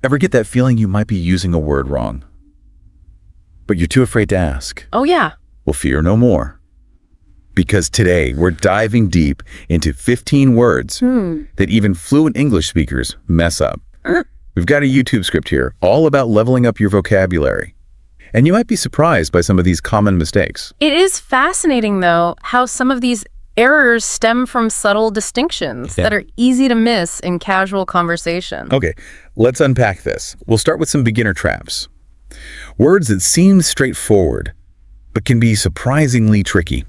Ever get that feeling you might be using a word wrong, but you're too afraid to ask? Oh, yeah. Well, fear no more. Because today we're diving deep into 15 words that even fluent English speakers mess up. We've got a YouTube script here all about leveling up your vocabulary. And you might be surprised by some of these common mistakes. It is fascinating, though, how some of these errors stem from subtle distinctions that are easy to miss in casual conversation. Okay, let's unpack this. We'll start with some beginner traps. Words that seem straightforward, but can be surprisingly tricky.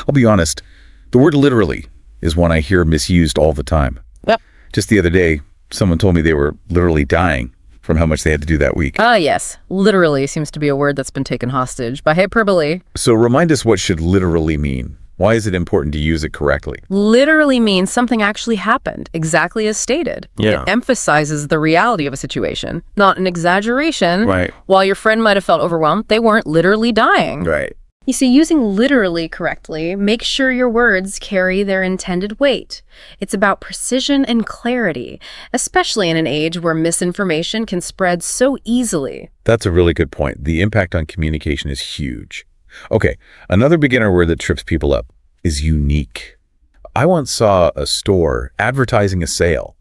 I'll be honest, the word literally is one I hear misused all the time. Yep. Just the other day, someone told me they were literally dying from how much they had to do that week. Yes. Literally seems to be a word that's been taken hostage by hyperbole. So remind us, what should literally mean? Why is it important to use it correctly? Literally means something actually happened, exactly as stated. Yeah. It emphasizes the reality of a situation, not an exaggeration. Right. While your friend might have felt overwhelmed, they weren't literally dying. Right. You see, using literally correctly makes sure your words carry their intended weight. It's about precision and clarity, especially in an age where misinformation can spread so easily. That's a really good point. The impact on communication is huge. Okay, another beginner word that trips people up is unique. I once saw a store advertising a sale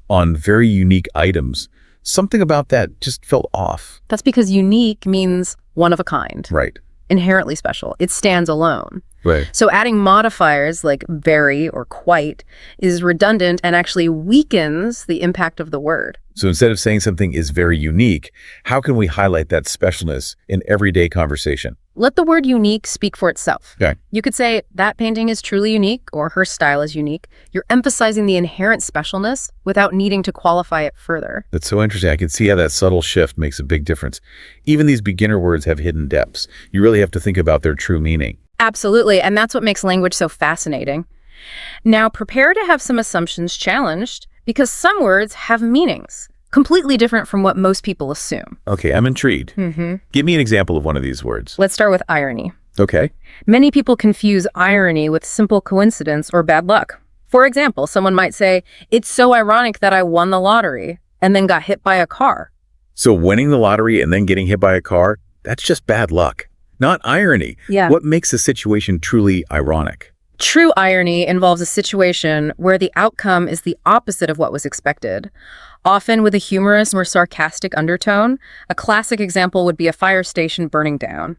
on very unique items. Something about that just felt off. That's because unique means one of a kind. Right. Inherently special. It stands alone. Right. So adding modifiers like very or quite is redundant and actually weakens the impact of the word. So instead of saying something is very unique, how can we highlight that specialness in everyday conversation? Let the word unique speak for itself. Okay. You could say that painting is truly unique or her style is unique. You're emphasizing the inherent specialness without needing to qualify it further. That's so interesting. I can see how that subtle shift makes a big difference. Even these beginner words have hidden depths. You really have to think about their true meaning. Absolutely, and that's what makes language so fascinating. Now, prepare to have some assumptions challenged because some words have meanings completely different from what most people assume. Okay, I'm intrigued. Give me an example of one of these words. Let's start with irony. Okay. Many people confuse irony with simple coincidence or bad luck. For example, someone might say, "It's so ironic that I won the lottery and then got hit by a car." So winning the lottery and then getting hit by a car, that's just bad luck, not irony. Yeah. What makes a situation truly ironic? True irony involves a situation where the outcome is the opposite of what was expected, often with a humorous or sarcastic undertone. A classic example would be a fire station burning down.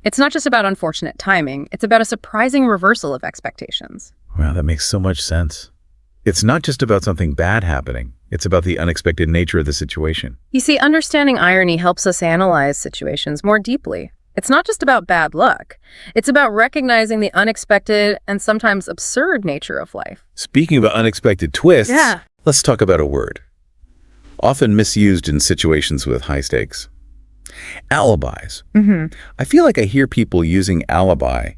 It's not just about unfortunate timing, it's about a surprising reversal of expectations. Wow, that makes so much sense. It's not just about something bad happening. It's about the unexpected nature of the situation. You see, understanding irony helps us analyze situations more deeply. It's not just about bad luck. It's about recognizing the unexpected and sometimes absurd nature of life. Speaking of unexpected twists, Yeah. let's talk about a word, often misused in situations with high stakes. Alibis. I feel like I hear people using alibi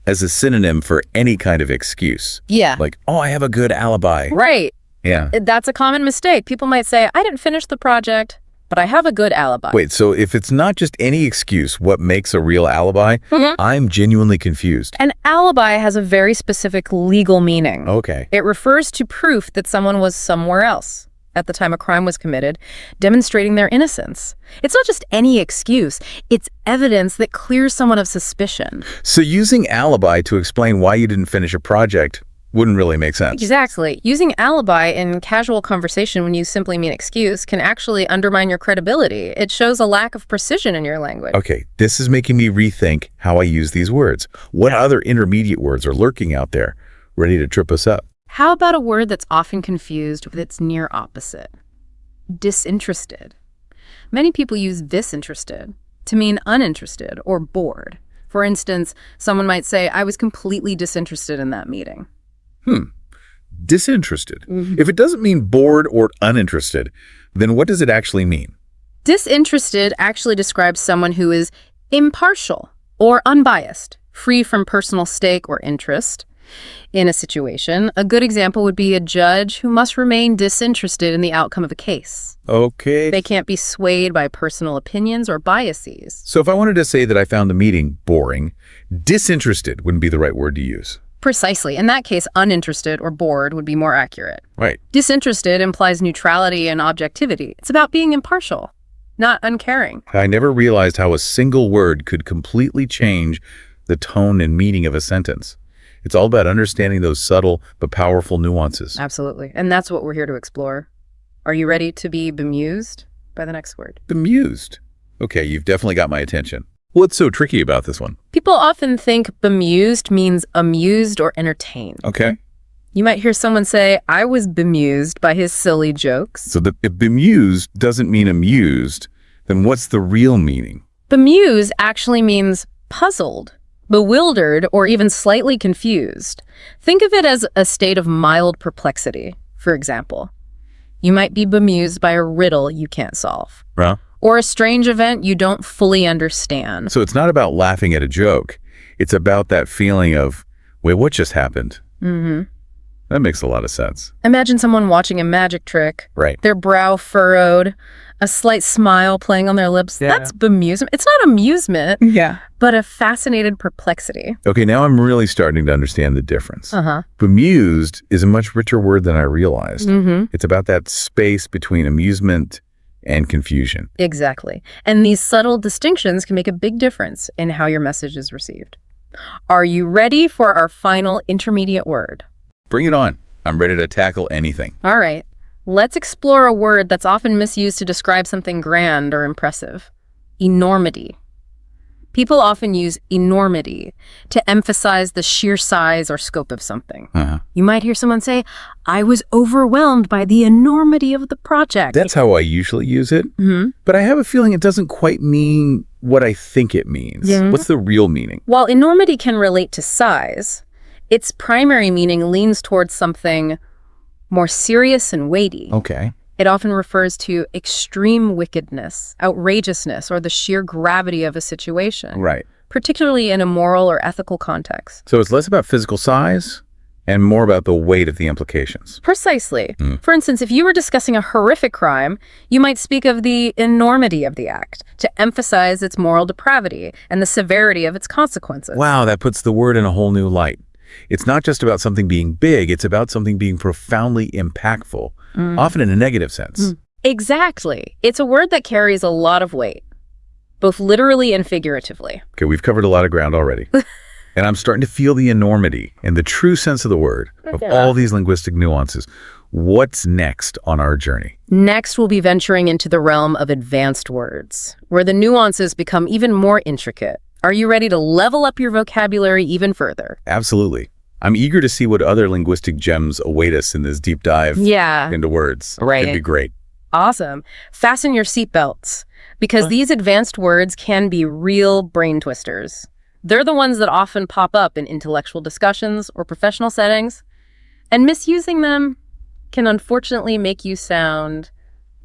as a synonym for any kind of excuse. Yeah. Like, oh, I have a good alibi. Right. Yeah. That's a common mistake. People might say, "I didn't finish the project, but I have a good alibi." Wait, so if it's not just any excuse, what makes a real alibi? I'm genuinely confused. An alibi has a very specific legal meaning. Okay. It refers to proof that someone was somewhere else at the time a crime was committed, demonstrating their innocence. It's not just any excuse. It's evidence that clears someone of suspicion. So using alibi to explain why you didn't finish a project wouldn't really make sense. Exactly. Using alibi in casual conversation when you simply mean excuse can actually undermine your credibility. It shows a lack of precision in your language. Okay, this is making me rethink how I use these words. What other intermediate words are lurking out there, ready to trip us up? How about a word that's often confused with its near opposite? Disinterested. Many people use disinterested to mean uninterested or bored. For instance, someone might say, "I was completely disinterested in that meeting." Disinterested. If it doesn't mean bored or uninterested, then what does it actually mean? Disinterested actually describes someone who is impartial or unbiased, free from personal stake or interest in a situation. A good example would be a judge who must remain disinterested in the outcome of a case. Okay. They can't be swayed by personal opinions or biases. So if I wanted to say that I found the meeting boring, disinterested wouldn't be the right word to use. Precisely. In that case, uninterested or bored would be more accurate. Right. Disinterested implies neutrality and objectivity. It's about being impartial, not uncaring. I never realized how a single word could completely change the tone and meaning of a sentence. It's all about understanding those subtle but powerful nuances. Absolutely. And that's what we're here to explore. Are you ready to be bemused by the next word? Bemused. Okay, you've definitely got my attention. What's so tricky about this one? People often think bemused means amused or entertained. Okay. You might hear someone say, I was bemused by his silly jokes. So if bemused doesn't mean amused, then what's the real meaning? Bemused actually means puzzled, bewildered, or even slightly confused. Think of it as a state of mild perplexity, for example. You might be bemused by a riddle you can't solve. Huh? Or a strange event you don't fully understand. So it's not about laughing at a joke. It's about that feeling of, wait, what just happened? Mm-hmm. That makes a lot of sense. Imagine someone watching a magic trick. Right. Their brow furrowed, a slight smile playing on their lips. Yeah. That's bemusement. It's not amusement, Yeah. but a fascinated perplexity. Okay, now I'm really starting to understand the difference. Uh-huh. Bemused is a much richer word than I realized. Mm-hmm. It's about that space between amusement and confusion. Exactly. And these subtle distinctions can make a big difference in how your message is received. Are you ready for our final intermediate word? Bring it on. I'm ready to tackle anything. All right. Let's explore a word that's often misused to describe something grand or impressive. Enormity. People often use enormity to emphasize the sheer size or scope of something. Uh-huh. You might hear someone say, I was overwhelmed by the enormity of the project. That's how I usually use it, Mhm. but I have a feeling it doesn't quite mean what I think it means. Yeah. What's the real meaning? While enormity can relate to size, its primary meaning leans towards something more serious and weighty. Okay. It often refers to extreme wickedness, outrageousness, or the sheer gravity of a situation, Right. particularly in a moral or ethical context. So it's less about physical size and more about the weight of the implications. Precisely. Mm. For instance, if you were discussing a horrific crime, you might speak of the enormity of the act to emphasize its moral depravity and the severity of its consequences. Wow, that puts the word in a whole new light. It's not just about something being big, it's about something being profoundly impactful, often in a negative sense. Exactly. It's a word that carries a lot of weight, both literally and figuratively. Okay, we've covered a lot of ground already. And I'm starting to feel the enormity and the true sense of the word, of all these linguistic nuances. What's next on our journey? Next, we'll be venturing into the realm of advanced words, where the nuances become even more intricate. Are you ready to level up your vocabulary even further? Absolutely. I'm eager to see what other linguistic gems await us in this deep dive Yeah. into words. Right. It'd be great. Awesome. Fasten your seatbelts, because these advanced words can be real brain twisters. They're the ones that often pop up in intellectual discussions or professional settings, and misusing them can unfortunately make you sound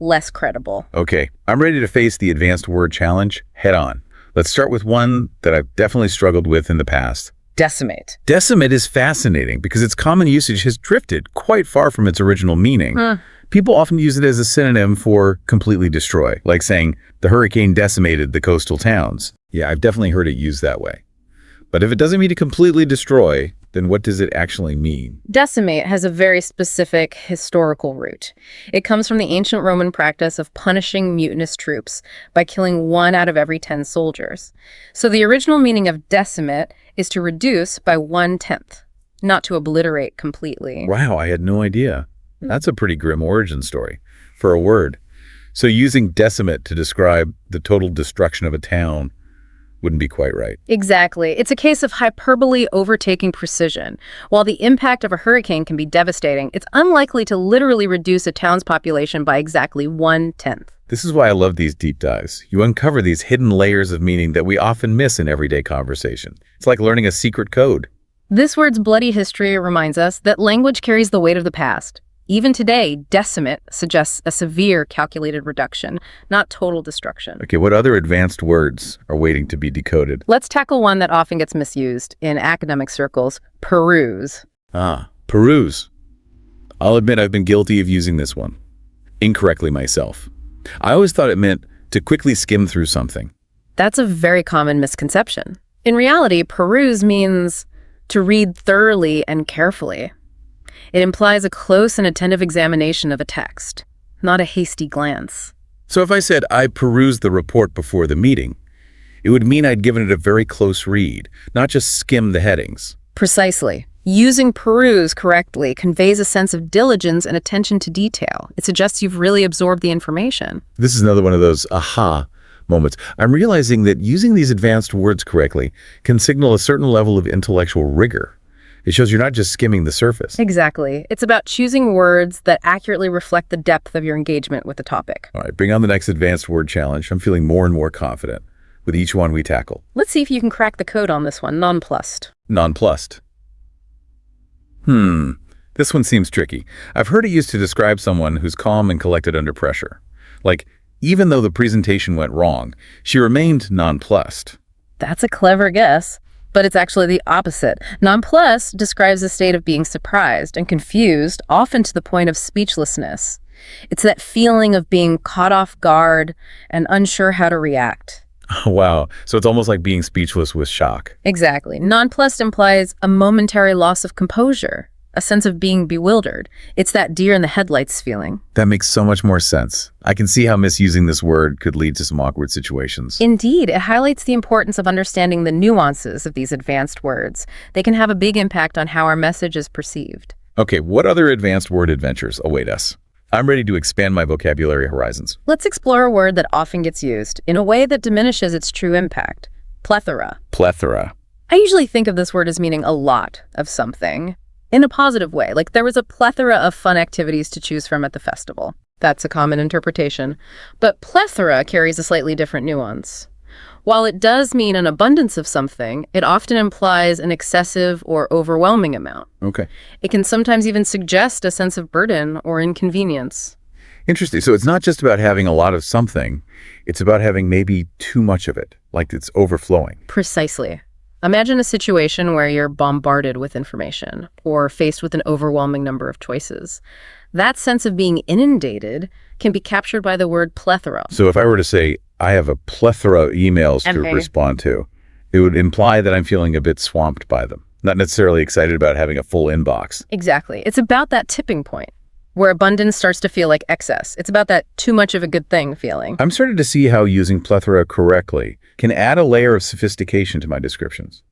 less credible. Okay, I'm ready to face the advanced word challenge head on. Let's start with one that I've definitely struggled with in the past. Decimate. Decimate is fascinating because its common usage has drifted quite far from its original meaning. People often use it as a synonym for completely destroy, like saying the hurricane decimated the coastal towns. Yeah, I've definitely heard it used that way. But if it doesn't mean to completely destroy, then what does it actually mean? Decimate has a very specific historical root. It comes from the ancient Roman practice of punishing mutinous troops by killing 1 out of every 10 soldiers. So the original meaning of decimate is to reduce by 1/10, not to obliterate completely. Wow, I had no idea. That's a pretty grim origin story for a word. So using decimate to describe the total destruction of a town wouldn't be quite right. Exactly. It's a case of hyperbole overtaking precision. While the impact of a hurricane can be devastating, it's unlikely to literally reduce a town's population by exactly 1/10. This is why I love these deep dives. You uncover these hidden layers of meaning that we often miss in everyday conversation. It's like learning a secret code. This word's bloody history reminds us that language carries the weight of the past. Even today, decimate suggests a severe calculated reduction, not total destruction. Okay, what other advanced words are waiting to be decoded? Let's tackle one that often gets misused in academic circles: peruse. Peruse. I'll admit I've been guilty of using this one incorrectly myself. I always thought it meant to quickly skim through something. That's a very common misconception. In reality, peruse means To read thoroughly and carefully. It implies a close and attentive examination of a text, not a hasty glance. So if I said I perused the report before the meeting, it would mean I'd given it a very close read, not just skim the headings. Precisely. Using peruse correctly conveys a sense of diligence and attention to detail. It suggests you've really absorbed the information. This is another one of those aha moments. I'm realizing that using these advanced words correctly can signal a certain level of intellectual rigor. It shows you're not just skimming the surface. Exactly. It's about choosing words that accurately reflect the depth of your engagement with the topic. All right, bring on the next advanced word challenge. I'm feeling more and more confident with each one we tackle. Let's see if you can crack the code on this one. Nonplussed. Nonplussed. This one seems tricky. I've heard it used to describe someone who's calm and collected under pressure. Like, even though the presentation went wrong, she remained nonplussed. That's a clever guess, but it's actually the opposite. Nonplussed describes a state of being surprised and confused, often to the point of speechlessness. It's that feeling of being caught off guard and unsure how to react. Wow, so it's almost like being speechless with shock. Exactly. Nonplussed implies a momentary loss of composure, a sense of being bewildered. It's that deer in the headlights feeling. That makes so much more sense. I can see how misusing this word could lead to some awkward situations. Indeed, it highlights the importance of understanding the nuances of these advanced words. They can have a big impact on how our message is perceived. Okay, what other advanced word adventures await us? I'm ready to expand my vocabulary horizons. Let's explore a word that often gets used in a way that diminishes its true impact. Plethora. Plethora. I usually think of this word as meaning a lot of something in a positive way, like there was a plethora of fun activities to choose from at the festival. That's a common interpretation. But plethora carries a slightly different nuance. While it does mean an abundance of something, it often implies an excessive or overwhelming amount. Okay. It can sometimes even suggest a sense of burden or inconvenience. Interesting. So it's not just about having a lot of something, it's about having maybe too much of it, like it's overflowing. Precisely. Imagine a situation where you're bombarded with information or faced with an overwhelming number of choices. That sense of being inundated can be captured by the word plethora. So if I were to say, I have a plethora of emails to respond to, it would imply that I'm feeling a bit swamped by them, not necessarily excited about having a full inbox. Exactly. It's about that tipping point where abundance starts to feel like excess. It's about that too much of a good thing feeling. I'm starting to see how using plethora correctly can add a layer of sophistication to my descriptions.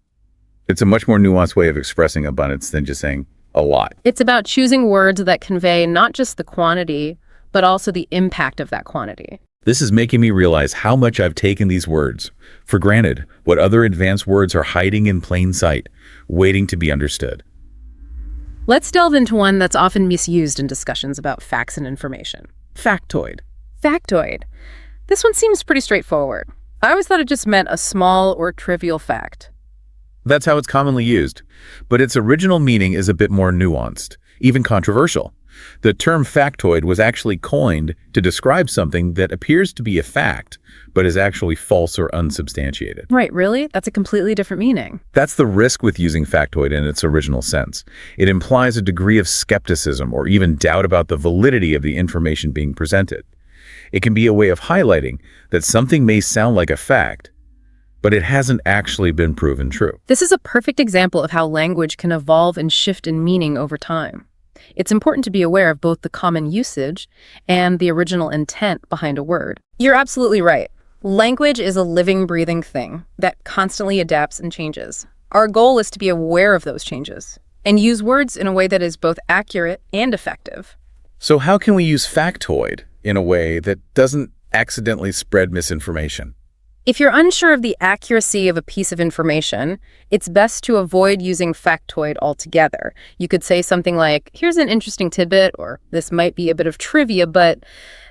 It's a much more nuanced way of expressing abundance than just saying a lot. It's about choosing words that convey not just the quantity, but also the impact of that quantity. This is making me realize how much I've taken these words for granted, what other advanced words are hiding in plain sight, waiting to be understood. Let's delve into one that's often misused in discussions about facts and information. Factoid. Factoid. This one seems pretty straightforward. I always thought it just meant a small or trivial fact. That's how it's commonly used, but its original meaning is a bit more nuanced, even controversial. The term factoid was actually coined to describe something that appears to be a fact, but is actually false or unsubstantiated. Right, really? That's a completely different meaning. That's the risk with using factoid in its original sense. It implies a degree of skepticism or even doubt about the validity of the information being presented. It can be a way of highlighting that something may sound like a fact, but it hasn't actually been proven true. This is a perfect example of how language can evolve and shift in meaning over time. It's important to be aware of both the common usage and the original intent behind a word. You're absolutely right. Language is a living, breathing thing that constantly adapts and changes. Our goal is to be aware of those changes and use words in a way that is both accurate and effective. So how can we use factoid in a way that doesn't accidentally spread misinformation? If you're unsure of the accuracy of a piece of information, it's best to avoid using factoid altogether. You could say something like, here's an interesting tidbit, or this might be a bit of trivia, but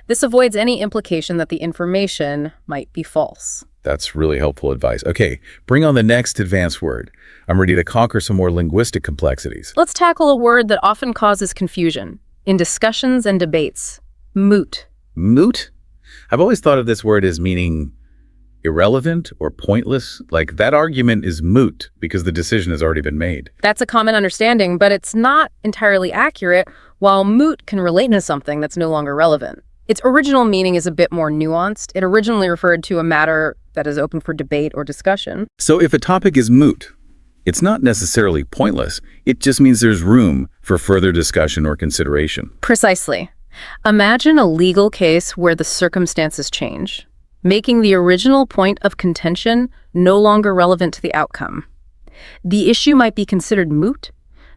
this avoids any implication that the information might be false. That's really helpful advice. Okay, bring on the next advanced word. I'm ready to conquer some more linguistic complexities. Let's tackle a word that often causes confusion in discussions and debates. Moot. Moot? I've always thought of this word as meaning irrelevant or pointless. Like that argument is moot because the decision has already been made. That's a common understanding, but it's not entirely accurate. While moot can relate to something that's no longer relevant, its original meaning is a bit more nuanced. It originally referred to a matter that is open for debate or discussion. So if a topic is moot, It's not necessarily pointless. It just means there's room for further discussion or consideration. Precisely. Imagine a legal case where the circumstances change, making the original point of contention no longer relevant to the outcome. The issue might be considered moot,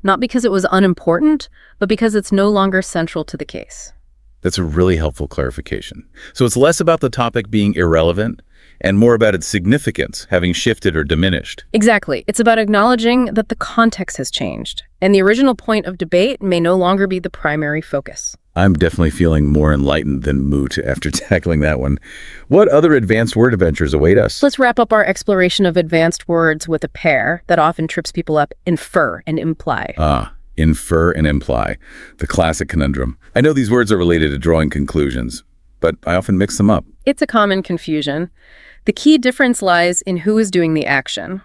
not because it was unimportant, but because it's no longer central to the case. That's a really helpful clarification. So it's less about the topic being irrelevant and more about its significance having shifted or diminished. Exactly. It's about acknowledging that the context has changed, and the original point of debate may no longer be the primary focus. I'm definitely feeling more enlightened than moot after tackling that one. What other advanced word adventures await us? Let's wrap up our exploration of advanced words with a pair that often trips people up: infer and imply. Infer and imply, the classic conundrum. I know these words are related to drawing conclusions, but I often mix them up. It's a common confusion. The key difference lies in who is doing the action.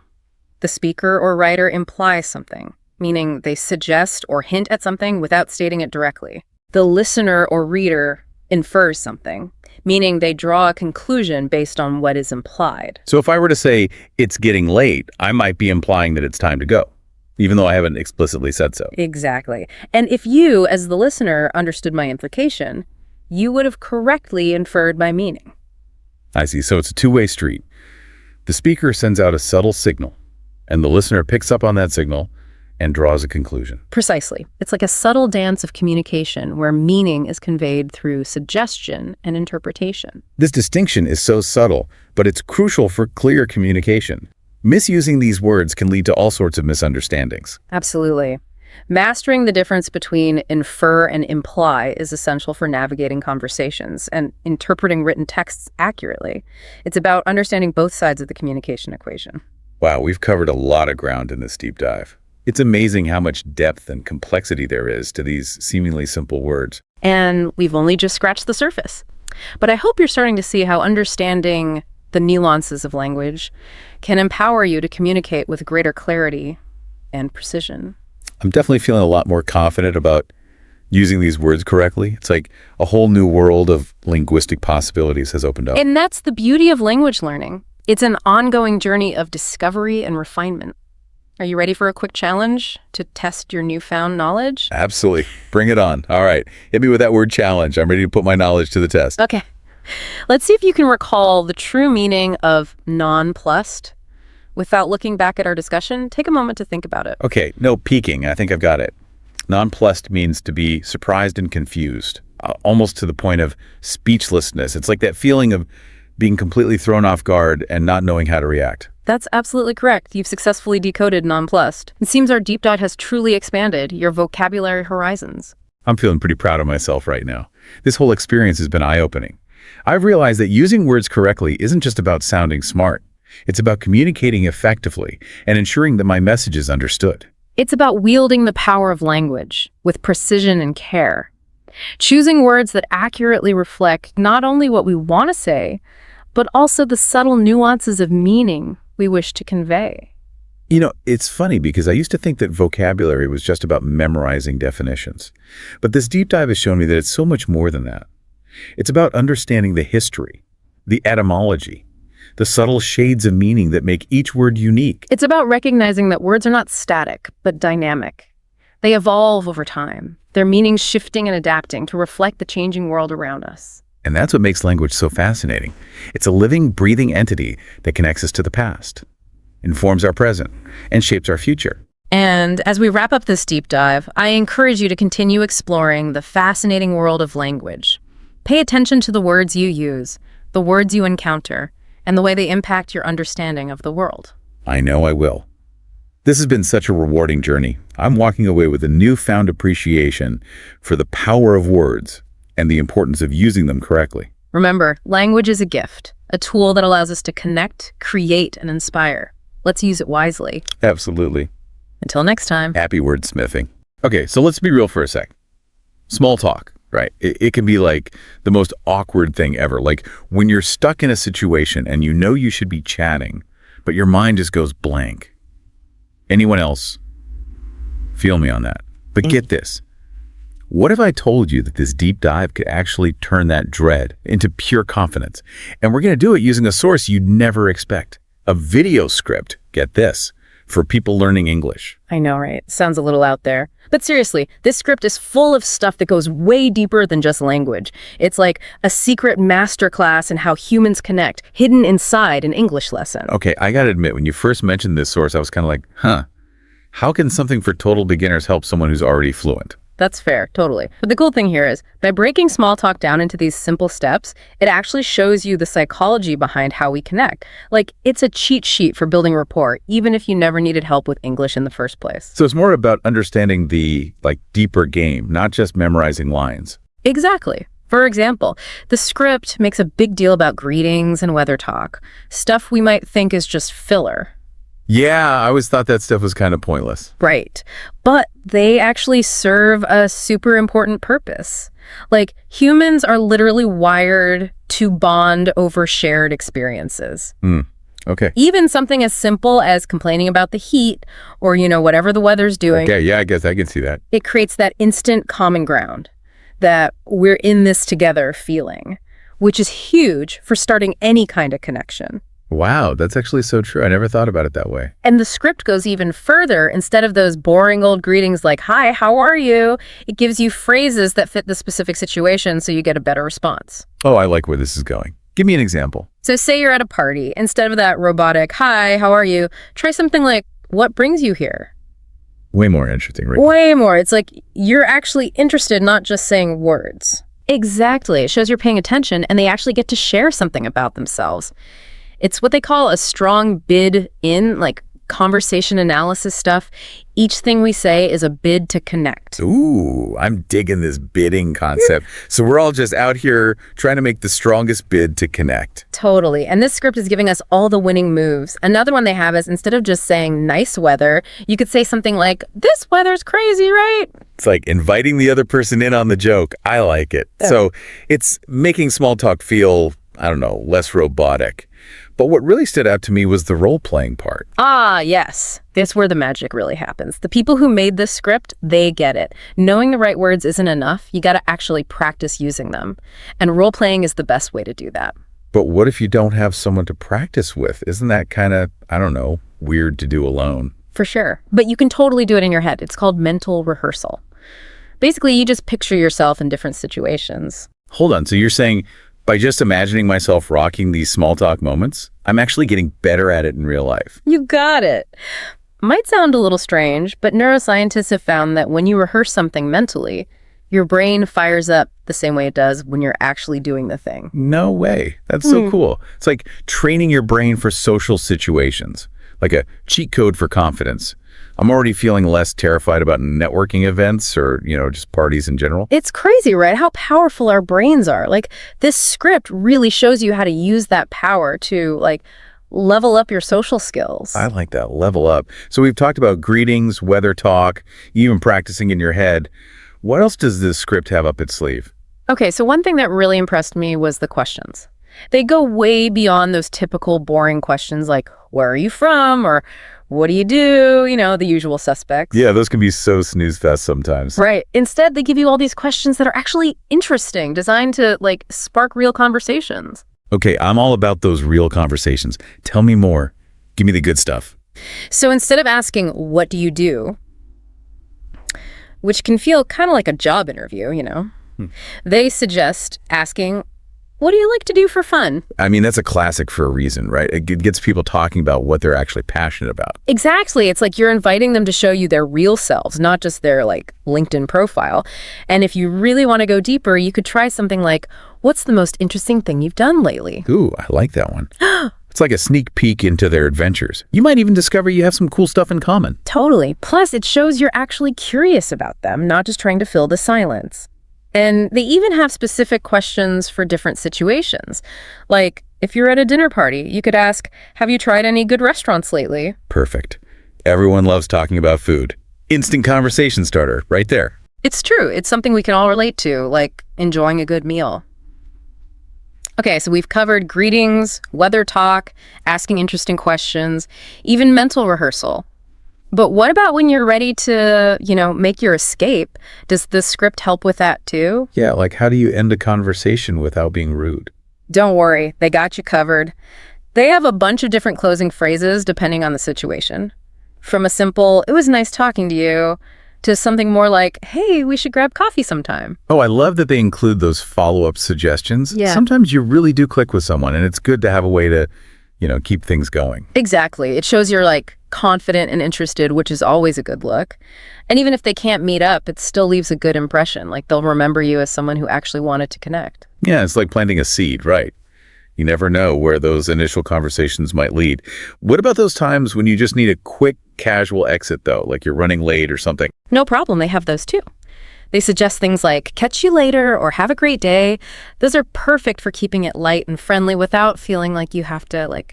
The speaker or writer implies something, meaning they suggest or hint at something without stating it directly. The listener or reader infers something, meaning they draw a conclusion based on what is implied. So if I were to say, it's getting late, I might be implying that it's time to go, even though I haven't explicitly said so. Exactly. And if you, as the listener, understood my implication, you would have correctly inferred my meaning. I see. So it's a two-way street. The speaker sends out a subtle signal, and the listener picks up on that signal and draws a conclusion. Precisely. It's like a subtle dance of communication where meaning is conveyed through suggestion and interpretation. This distinction is so subtle, but it's crucial for clear communication. Misusing these words can lead to all sorts of misunderstandings. Absolutely. Mastering the difference between infer and imply is essential for navigating conversations and interpreting written texts accurately. It's about understanding both sides of the communication equation. Wow, we've covered a lot of ground in this deep dive. It's amazing how much depth and complexity there is to these seemingly simple words. And we've only just scratched the surface. But I hope you're starting to see how understanding the nuances of language can empower you to communicate with greater clarity and precision. I'm definitely feeling a lot more confident about using these words correctly. It's like a whole new world of linguistic possibilities has opened up. And that's the beauty of language learning. It's an ongoing journey of discovery and refinement. Are you ready for a quick challenge to test your newfound knowledge? Absolutely. Bring it on. All right. Hit me with that word challenge. I'm ready to put my knowledge to the test. Okay. Let's see if you can recall the true meaning of nonplussed. Without looking back at our discussion, take a moment to think about it. Okay. No peeking. I think I've got it. Nonplussed means to be surprised and confused, almost to the point of speechlessness. It's like that feeling of being completely thrown off guard and not knowing how to react. That's absolutely correct. You've successfully decoded nonplussed. It seems our deep dive has truly expanded your vocabulary horizons. I'm feeling pretty proud of myself right now. This whole experience has been eye-opening. I've realized that using words correctly isn't just about sounding smart. It's about communicating effectively and ensuring that my message is understood. It's about wielding the power of language with precision and care. Choosing words that accurately reflect not only what we want to say, but also the subtle nuances of meaning we wish to convey. You know, it's funny because I used to think that vocabulary was just about memorizing definitions. But this deep dive has shown me that it's so much more than that. It's about understanding the history, the etymology, the subtle shades of meaning that make each word unique. It's about recognizing that words are not static, but dynamic. They evolve over time, their meanings shifting and adapting to reflect the changing world around us. And that's what makes language so fascinating. It's a living, breathing entity that connects us to the past, informs our present, and shapes our future. And as we wrap up this deep dive, I encourage you to continue exploring the fascinating world of language. Pay attention to the words you use, the words you encounter, and the way they impact your understanding of the world. I know I will. This has been such a rewarding journey. I'm walking away with a newfound appreciation for the power of words and the importance of using them correctly. Remember, language is a gift, a tool that allows us to connect, create, and inspire. Let's use it wisely. Absolutely. Until next time. Happy wordsmithing. Okay, so let's be real for a sec. Small talk, right? It can be like the most awkward thing ever. Like when you're stuck in a situation and you know you should be chatting, but your mind just goes blank. Anyone else? Feel me on that. But get this. What if I told you that this deep dive could actually turn that dread into pure confidence? And we're going to do it using a source you'd never expect. A video script, get this, for people learning English. I know, right? Sounds a little out there. But seriously, this script is full of stuff that goes way deeper than just language. It's like a secret masterclass in how humans connect, hidden inside an English lesson. Okay, I gotta admit, when you first mentioned this source, I was kind of like, how can something for total beginners help someone who's already fluent? That's fair, totally. But the cool thing here is, by breaking small talk down into these simple steps, it actually shows you the psychology behind how we connect. Like, it's a cheat sheet for building rapport, even if you never needed help with English in the first place. So it's more about understanding the, deeper game, not just memorizing lines. Exactly. For example, the script makes a big deal about greetings and weather talk, stuff we might think is just filler. Yeah, I always thought that stuff was kind of pointless. Right. But they actually serve a super important purpose. Like, humans are literally wired to bond over shared experiences. Okay. Even something as simple as complaining about the heat or, whatever the weather's doing. Okay, yeah, I guess I can see that. It creates that instant common ground, that we're in this together feeling, which is huge for starting any kind of connection. Wow, that's actually so true. I never thought about it that way. And the script goes even further. Instead of those boring old greetings like, "Hi, how are you?" it gives you phrases that fit the specific situation so you get a better response. Oh, I like where this is going. Give me an example. So say you're at a party. Instead of that robotic, "Hi, how are you?" try something like, "What brings you here?" Way more interesting, right? Way more. It's like you're actually interested, not just saying words. Exactly. It shows you're paying attention and they actually get to share something about themselves. It's what they call a strong bid in, like conversation analysis stuff. Each thing we say is a bid to connect. Ooh, I'm digging this bidding concept. So we're all just out here trying to make the strongest bid to connect. Totally. And this script is giving us all the winning moves. Another one they have is, instead of just saying nice weather, you could say something like, "This weather's crazy, right?" It's like inviting the other person in on the joke. I like it. So it's making small talk feel, I don't know, less robotic. But what really stood out to me was the role-playing part. Ah, yes. That's where the magic really happens. The people who made this script, they get it. Knowing the right words isn't enough. You got to actually practice using them. And role-playing is the best way to do that. But what if you don't have someone to practice with? Isn't that kind of, I don't know, weird to do alone? For sure. But you can totally do it in your head. It's called mental rehearsal. Basically, you just picture yourself in different situations. Hold on. So you're saying by just imagining myself rocking these small talk moments, I'm actually getting better at it in real life? You got it. Might sound a little strange, but neuroscientists have found that when you rehearse something mentally, your brain fires up the same way it does when you're actually doing the thing. No way. That's so cool. It's like training your brain for social situations, like a cheat code for confidence. I'm already feeling less terrified about networking events or, just parties in general. It's crazy, right? How powerful our brains are. Like, this script really shows you how to use that power to, level up your social skills. I like that, level up. So we've talked about greetings, weather talk, even practicing in your head. What else does this script have up its sleeve? Okay, so one thing that really impressed me was the questions. They go way beyond those typical boring questions like, "Where are you from?" or "What do you do?" The usual suspects. Yeah, those can be so snooze fest sometimes. Right. Instead, they give you all these questions that are actually interesting, designed to, spark real conversations. Okay, I'm all about those real conversations. Tell me more. Give me the good stuff. So instead of asking, "What do you do?" which can feel kind of like a job interview, they suggest asking, "What do you like to do for fun?" I mean, that's a classic for a reason, right? It gets people talking about what they're actually passionate about. Exactly. It's like you're inviting them to show you their real selves, not just their LinkedIn profile. And if you really want to go deeper, you could try something like, "What's the most interesting thing you've done lately?" Ooh, I like that one. It's like a sneak peek into their adventures. You might even discover you have some cool stuff in common. Totally. Plus, it shows you're actually curious about them, not just trying to fill the silence. And they even have specific questions for different situations. Like, if you're at a dinner party, you could ask, "Have you tried any good restaurants lately?" Perfect. Everyone loves talking about food. Instant conversation starter, right there. It's true. It's something we can all relate to, like enjoying a good meal. Okay, so we've covered greetings, weather talk, asking interesting questions, even mental rehearsal. But what about when you're ready to, make your escape? Does the script help with that too? Yeah, like how do you end a conversation without being rude? Don't worry, they got you covered. They have a bunch of different closing phrases depending on the situation. From a simple, it was nice talking to you, to something more like, hey, we should grab coffee sometime. Oh, I love that they include those follow-up suggestions. Yeah. Sometimes you really do click with someone, and it's good to have a way to, keep things going. Exactly. It shows you're like confident and interested, which is always a good look. And even if they can't meet up, it still leaves a good impression. Like they'll remember you as someone who actually wanted to connect. Yeah, it's like planting a seed, right? You never know where those initial conversations might lead. What about those times when you just need a quick, casual exit, though, like you're running late or something? No problem. They have those too. They suggest things like, catch you later or have a great day. Those are perfect for keeping it light and friendly without feeling like you have to,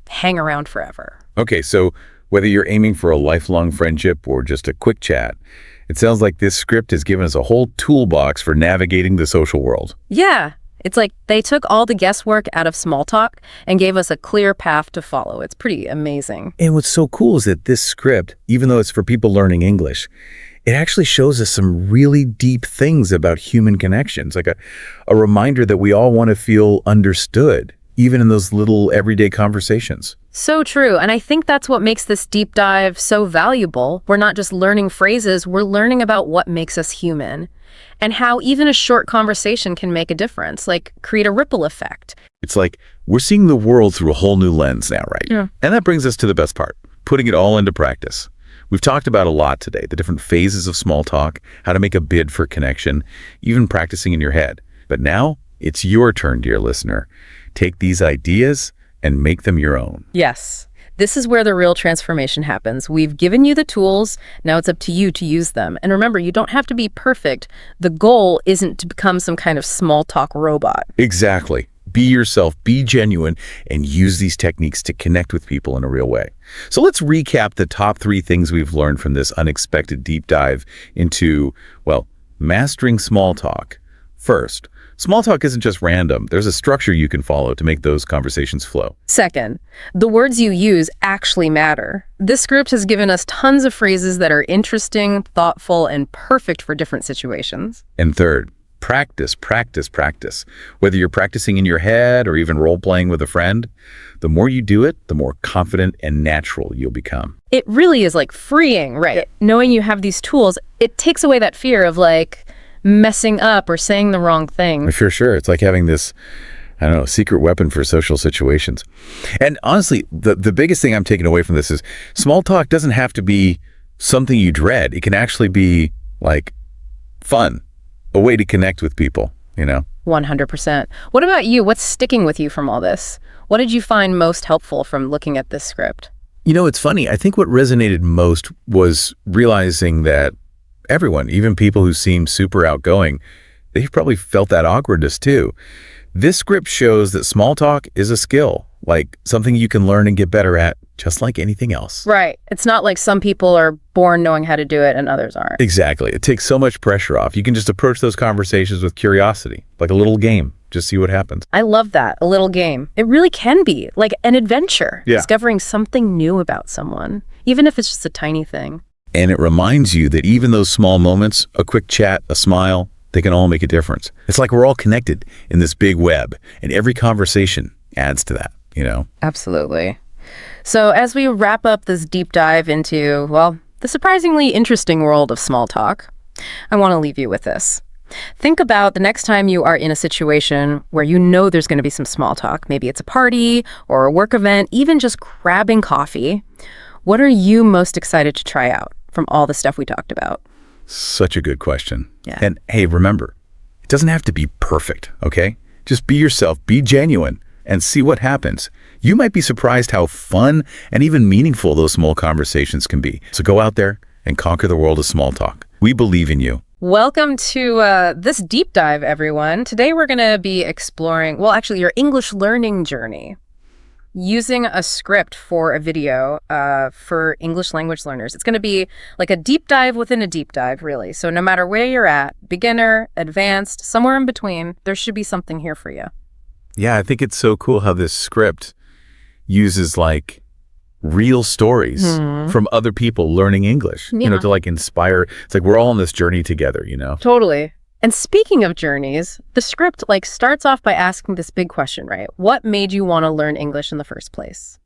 hang around forever. Okay, so whether you're aiming for a lifelong friendship or just a quick chat, it sounds like this script has given us a whole toolbox for navigating the social world. Yeah. It's like they took all the guesswork out of small talk and gave us a clear path to follow. It's pretty amazing. And what's so cool is that this script, even though it's for people learning English, it actually shows us some really deep things about human connections, like a reminder that we all want to feel understood, even in those little everyday conversations. So true. And I think that's what makes this deep dive so valuable. We're not just learning phrases, we're learning about what makes us human and how even a short conversation can make a difference, like create a ripple effect. It's like we're seeing the world through a whole new lens now, right? Yeah. And that brings us to the best part, putting it all into practice. We've talked about a lot today, the different phases of small talk, how to make a bid for connection, even practicing in your head. But now it's your turn, dear listener. Take these ideas and make them your own. Yes. This is where the real transformation happens. We've given you the tools. Now it's up to you to use them. And remember, you don't have to be perfect. The goal isn't to become some kind of small talk robot. Exactly. Be yourself, be genuine, and use these techniques to connect with people in a real way. So let's recap the top 3 things we've learned from this unexpected deep dive into, mastering small talk. First, small talk isn't just random. There's a structure you can follow to make those conversations flow. Second, the words you use actually matter. This script has given us tons of phrases that are interesting, thoughtful, and perfect for different situations. And third, practice, practice, practice. Whether you're practicing in your head or even role-playing with a friend, the more you do it, the more confident and natural you'll become. It really is freeing, right? Yeah. Knowing you have these tools, it takes away that fear of messing up or saying the wrong thing. For sure. It's like having this, secret weapon for social situations. And honestly, the biggest thing I'm taking away from this is small talk doesn't have to be something you dread. It can actually be fun, a way to connect with people, 100%. What about you? What's sticking with you from all this? What did you find most helpful from looking at this script? It's funny. I think what resonated most was realizing that everyone, even people who seem super outgoing, they've probably felt that awkwardness too. This script shows that small talk is a skill, like something you can learn and get better at, just like anything else. Right. It's not like some people are born knowing how to do it and others aren't. Exactly. It takes so much pressure off. You can just approach those conversations with curiosity, like a little game. Just see what happens. I love that. A little game. It really can be like an adventure. Yeah. Discovering something new about someone, even if it's just a tiny thing. And it reminds you that even those small moments, a quick chat, a smile, they can all make a difference. It's like we're all connected in this big web, and every conversation adds to that, Absolutely. So as we wrap up this deep dive into, the surprisingly interesting world of small talk, I want to leave you with this. Think about the next time you are in a situation where there's going to be some small talk. Maybe it's a party or a work event, even just grabbing coffee. What are you most excited to try out from all the stuff we talked about? Such a good question. Yeah. And hey, remember, it doesn't have to be perfect, okay? Just be yourself, be genuine, and see what happens. You might be surprised how fun and even meaningful those small conversations can be. So go out there and conquer the world of small talk. We believe in you. Welcome to this deep dive, everyone. Today we're going to be exploring, your English learning journey. Using a script for a video for English language learners. It's going to be like a deep dive within a deep dive, really. So no matter where you're at, beginner, advanced, somewhere in between, there should be something here for you. Yeah, I think it's so cool how this script uses real stories from other people learning English, to inspire. It's like we're all on this journey together, Totally. And speaking of journeys, the script starts off by asking this big question, right? What made you want to learn English in the first place?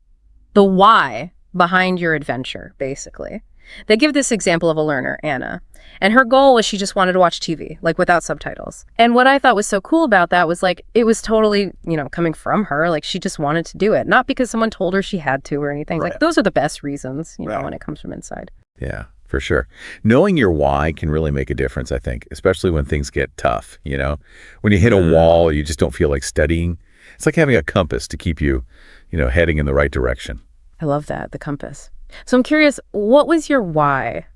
The why behind your adventure, basically. They give this example of a learner, Anna, and her goal was she just wanted to watch TV, like without subtitles. And what I thought was so cool about that was like, it was totally, coming from her, like she just wanted to do it, not because someone told her she had to or anything. Right. Like those are the best reasons, Right. when it comes from inside. Yeah, for sure. Knowing your why can really make a difference, I think, especially when things get tough, When you hit a wall, you just don't feel like studying. It's like having a compass to keep you, heading in the right direction. I love that, the compass. So I'm curious, what was your why,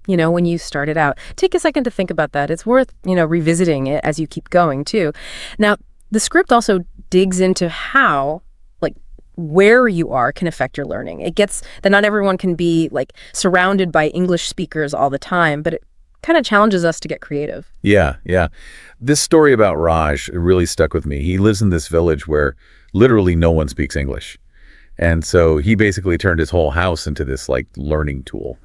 when you started out? Take a second to think about that. It's worth, revisiting it as you keep going, too. Now, the script also digs into how, like, where you are can affect your learning. It gets that not everyone can be, like, surrounded by English speakers all the time, but it kind of challenges us to get creative. Yeah, yeah. This story about Raj really stuck with me. He lives in this village where literally no one speaks English. And so he basically turned his whole house into this like learning tool,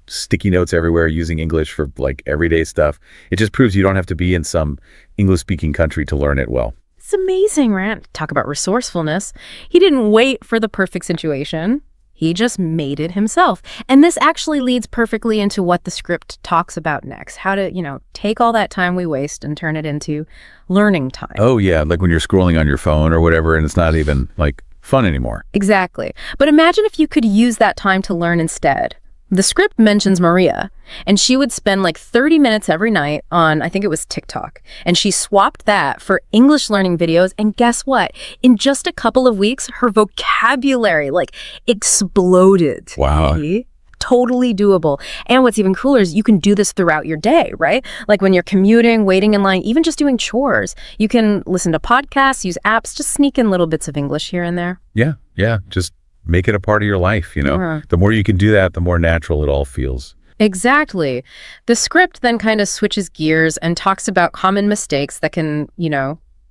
sticky notes everywhere, using English for like everyday stuff. It just proves you don't have to be in some English speaking country to learn it well. It's amazing, right? Talk about resourcefulness. He didn't wait for the perfect situation. He just made it himself. And this actually leads perfectly into what the script talks about next. How to, take all that time we waste and turn it into learning time. Oh, yeah. Like when you're scrolling on your phone or whatever, and it's not even like fun anymore. Exactly. But imagine if you could use that time to learn instead. The script mentions Maria, and she would spend like 30 minutes every night on, I think it was TikTok, and she swapped that for English learning videos, and guess what? In just a couple of weeks, her vocabulary like exploded. Wow. See? Totally doable. And what's even cooler is you can do this throughout your day, right? Like when you're commuting, waiting in line, even just doing chores. You can listen to podcasts, use apps, just sneak in little bits of English here and there. Yeah, yeah. Just make it a part of your life, The more you can do that, the more natural it all feels. Exactly. The script then kind of switches gears and talks about common mistakes that can,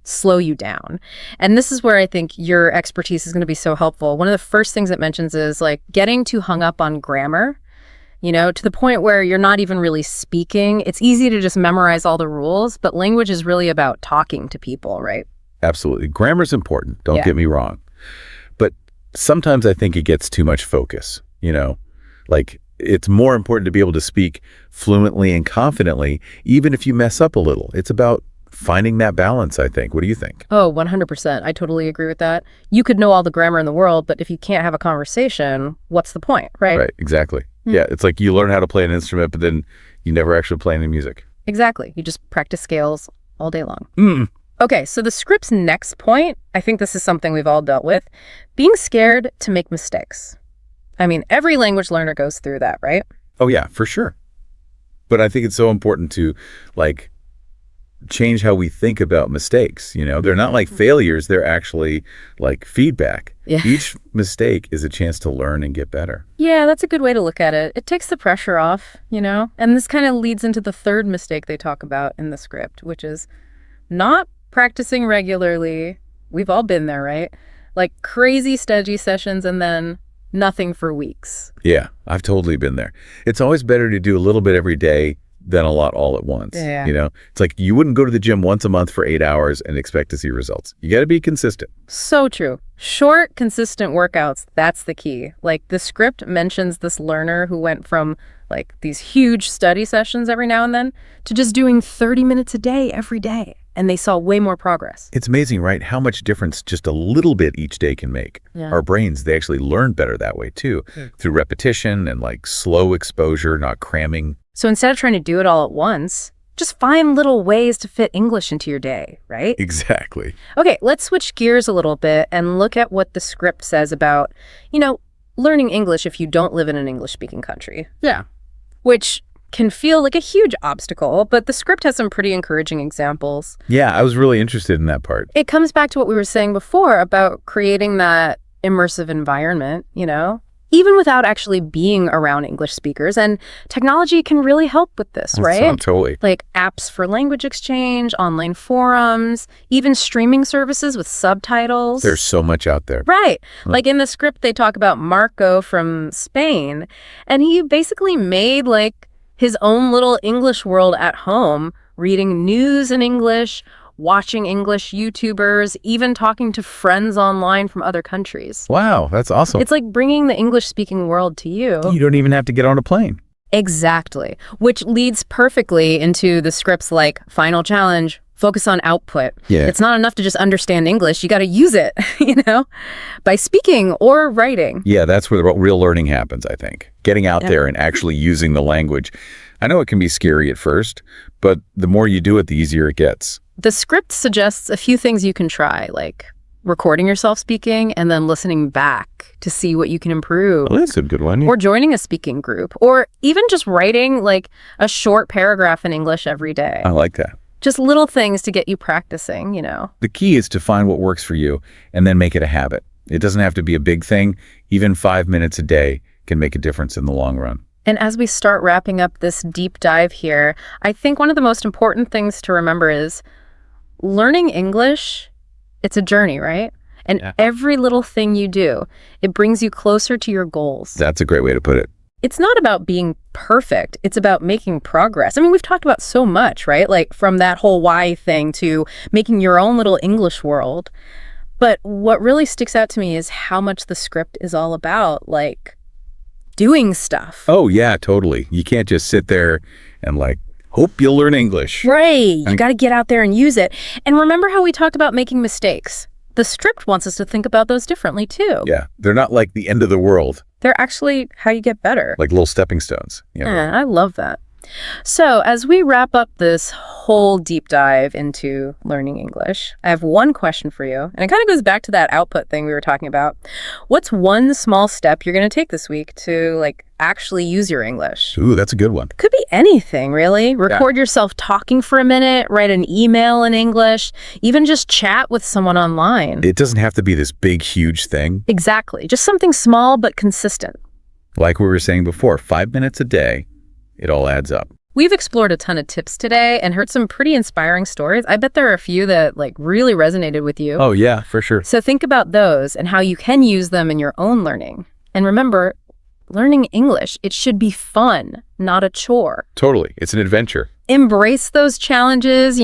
slow you down. And this is where I think your expertise is going to be so helpful. One of the first things it mentions is like getting too hung up on grammar, to the point where you're not even really speaking. It's easy to just memorize all the rules, but language is really about talking to people, right? Absolutely. Grammar's important. Don't Yeah. get me wrong. But sometimes I think it gets too much focus, Like it's more important to be able to speak fluently and confidently, even if you mess up a little. It's about finding that balance, I think. What do you think? Oh, 100%. I totally agree with that. You could know all the grammar in the world, but if you can't have a conversation, what's the point, right? Right, exactly. Yeah, it's like you learn how to play an instrument, but then you never actually play any music. Exactly. You just practice scales all day long. Okay, so the script's next point, I think this is something we've all dealt with, being scared to make mistakes. I mean, every language learner goes through that, right? Oh, yeah, for sure. But I think it's so important to, like, change how we think about mistakes. They're not like failures. They're actually like feedback. Yeah. Each mistake is a chance to learn and get better. Yeah, that's a good way to look at it. It takes the pressure off, And this kind of leads into the third mistake they talk about in the script, which is not practicing regularly. We've all been there, right? Like crazy study sessions and then nothing for weeks. Yeah, I've totally been there. It's always better to do a little bit every day than a lot all at once. Yeah. It's like you wouldn't go to the gym once a month for 8 hours and expect to see results. You got to be consistent. So true. Short, consistent workouts, that's the key. Like the script mentions this learner who went from like these huge study sessions every now and then to just doing 30 minutes a day every day. And they saw way more progress. It's amazing, right? How much difference just a little bit each day can make. Yeah. Our brains, they actually learn better that way too, through repetition and like slow exposure, not cramming. So instead of trying to do it all at once, just find little ways to fit English into your day, right? Exactly. Okay, let's switch gears a little bit and look at what the script says about, learning English if you don't live in an English-speaking country. Yeah. Which can feel like a huge obstacle, but the script has some pretty encouraging examples. Yeah, I was really interested in that part. It comes back to what we were saying before about creating that immersive environment, even without actually being around English speakers. And technology can really help with this, right? Totally. Like apps for language exchange, online forums, even streaming services with subtitles. There's so much out there. Right. Like in the script, they talk about Marco from Spain, and he basically made like his own little English world at home, reading news in English, watching English YouTubers, even talking to friends online from other countries. Wow, that's awesome. It's like bringing the English-speaking world to you. You don't even have to get on a plane. Exactly, which leads perfectly into the scripts like Final Challenge, focus on output. Yeah. It's not enough to just understand English. You got to use it, by speaking or writing. Yeah, that's where the real learning happens, I think. Getting out there and actually using the language. I know it can be scary at first, but the more you do it, the easier it gets. The script suggests a few things you can try, like recording yourself speaking and then listening back to see what you can improve. Well, that's a good one. Or joining a speaking group, or even just writing like a short paragraph in English every day. I like that. Just little things to get you practicing, The key is to find what works for you and then make it a habit. It doesn't have to be a big thing. Even 5 minutes a day can make a difference in the long run. And as we start wrapping up this deep dive here, I think one of the most important things to remember is learning English, it's a journey, right? And every little thing you do, it brings you closer to your goals. That's a great way to put it. It's not about being perfect. It's about making progress. I mean, we've talked about so much, right? Like from that whole why thing to making your own little English world. But what really sticks out to me is how much the script is all about, like, doing stuff. Oh, yeah, totally. You can't just sit there and hope you'll learn English. Right. You got to get out there and use it. And remember how we talked about making mistakes? The script wants us to think about those differently, too. Yeah, they're not like the end of the world. They're actually how you get better. Like little stepping stones. I love that. So as we wrap up this whole deep dive into learning English, I have one question for you. And it kind of goes back to that output thing we were talking about. What's one small step you're going to take this week to actually use your English? Ooh, that's a good one. Could be anything, really. Record yourself talking for a minute, write an email in English, even just chat with someone online. It doesn't have to be this big, huge thing. Exactly. Just something small but consistent. Like we were saying before, 5 minutes a day, it all adds up. We've explored a ton of tips today and heard some pretty inspiring stories. I bet there are a few that really resonated with you. Oh, yeah, for sure. So think about those and how you can use them in your own learning. And remember, learning English, it should be fun, not a chore. Totally. It's an adventure. Embrace those challenges,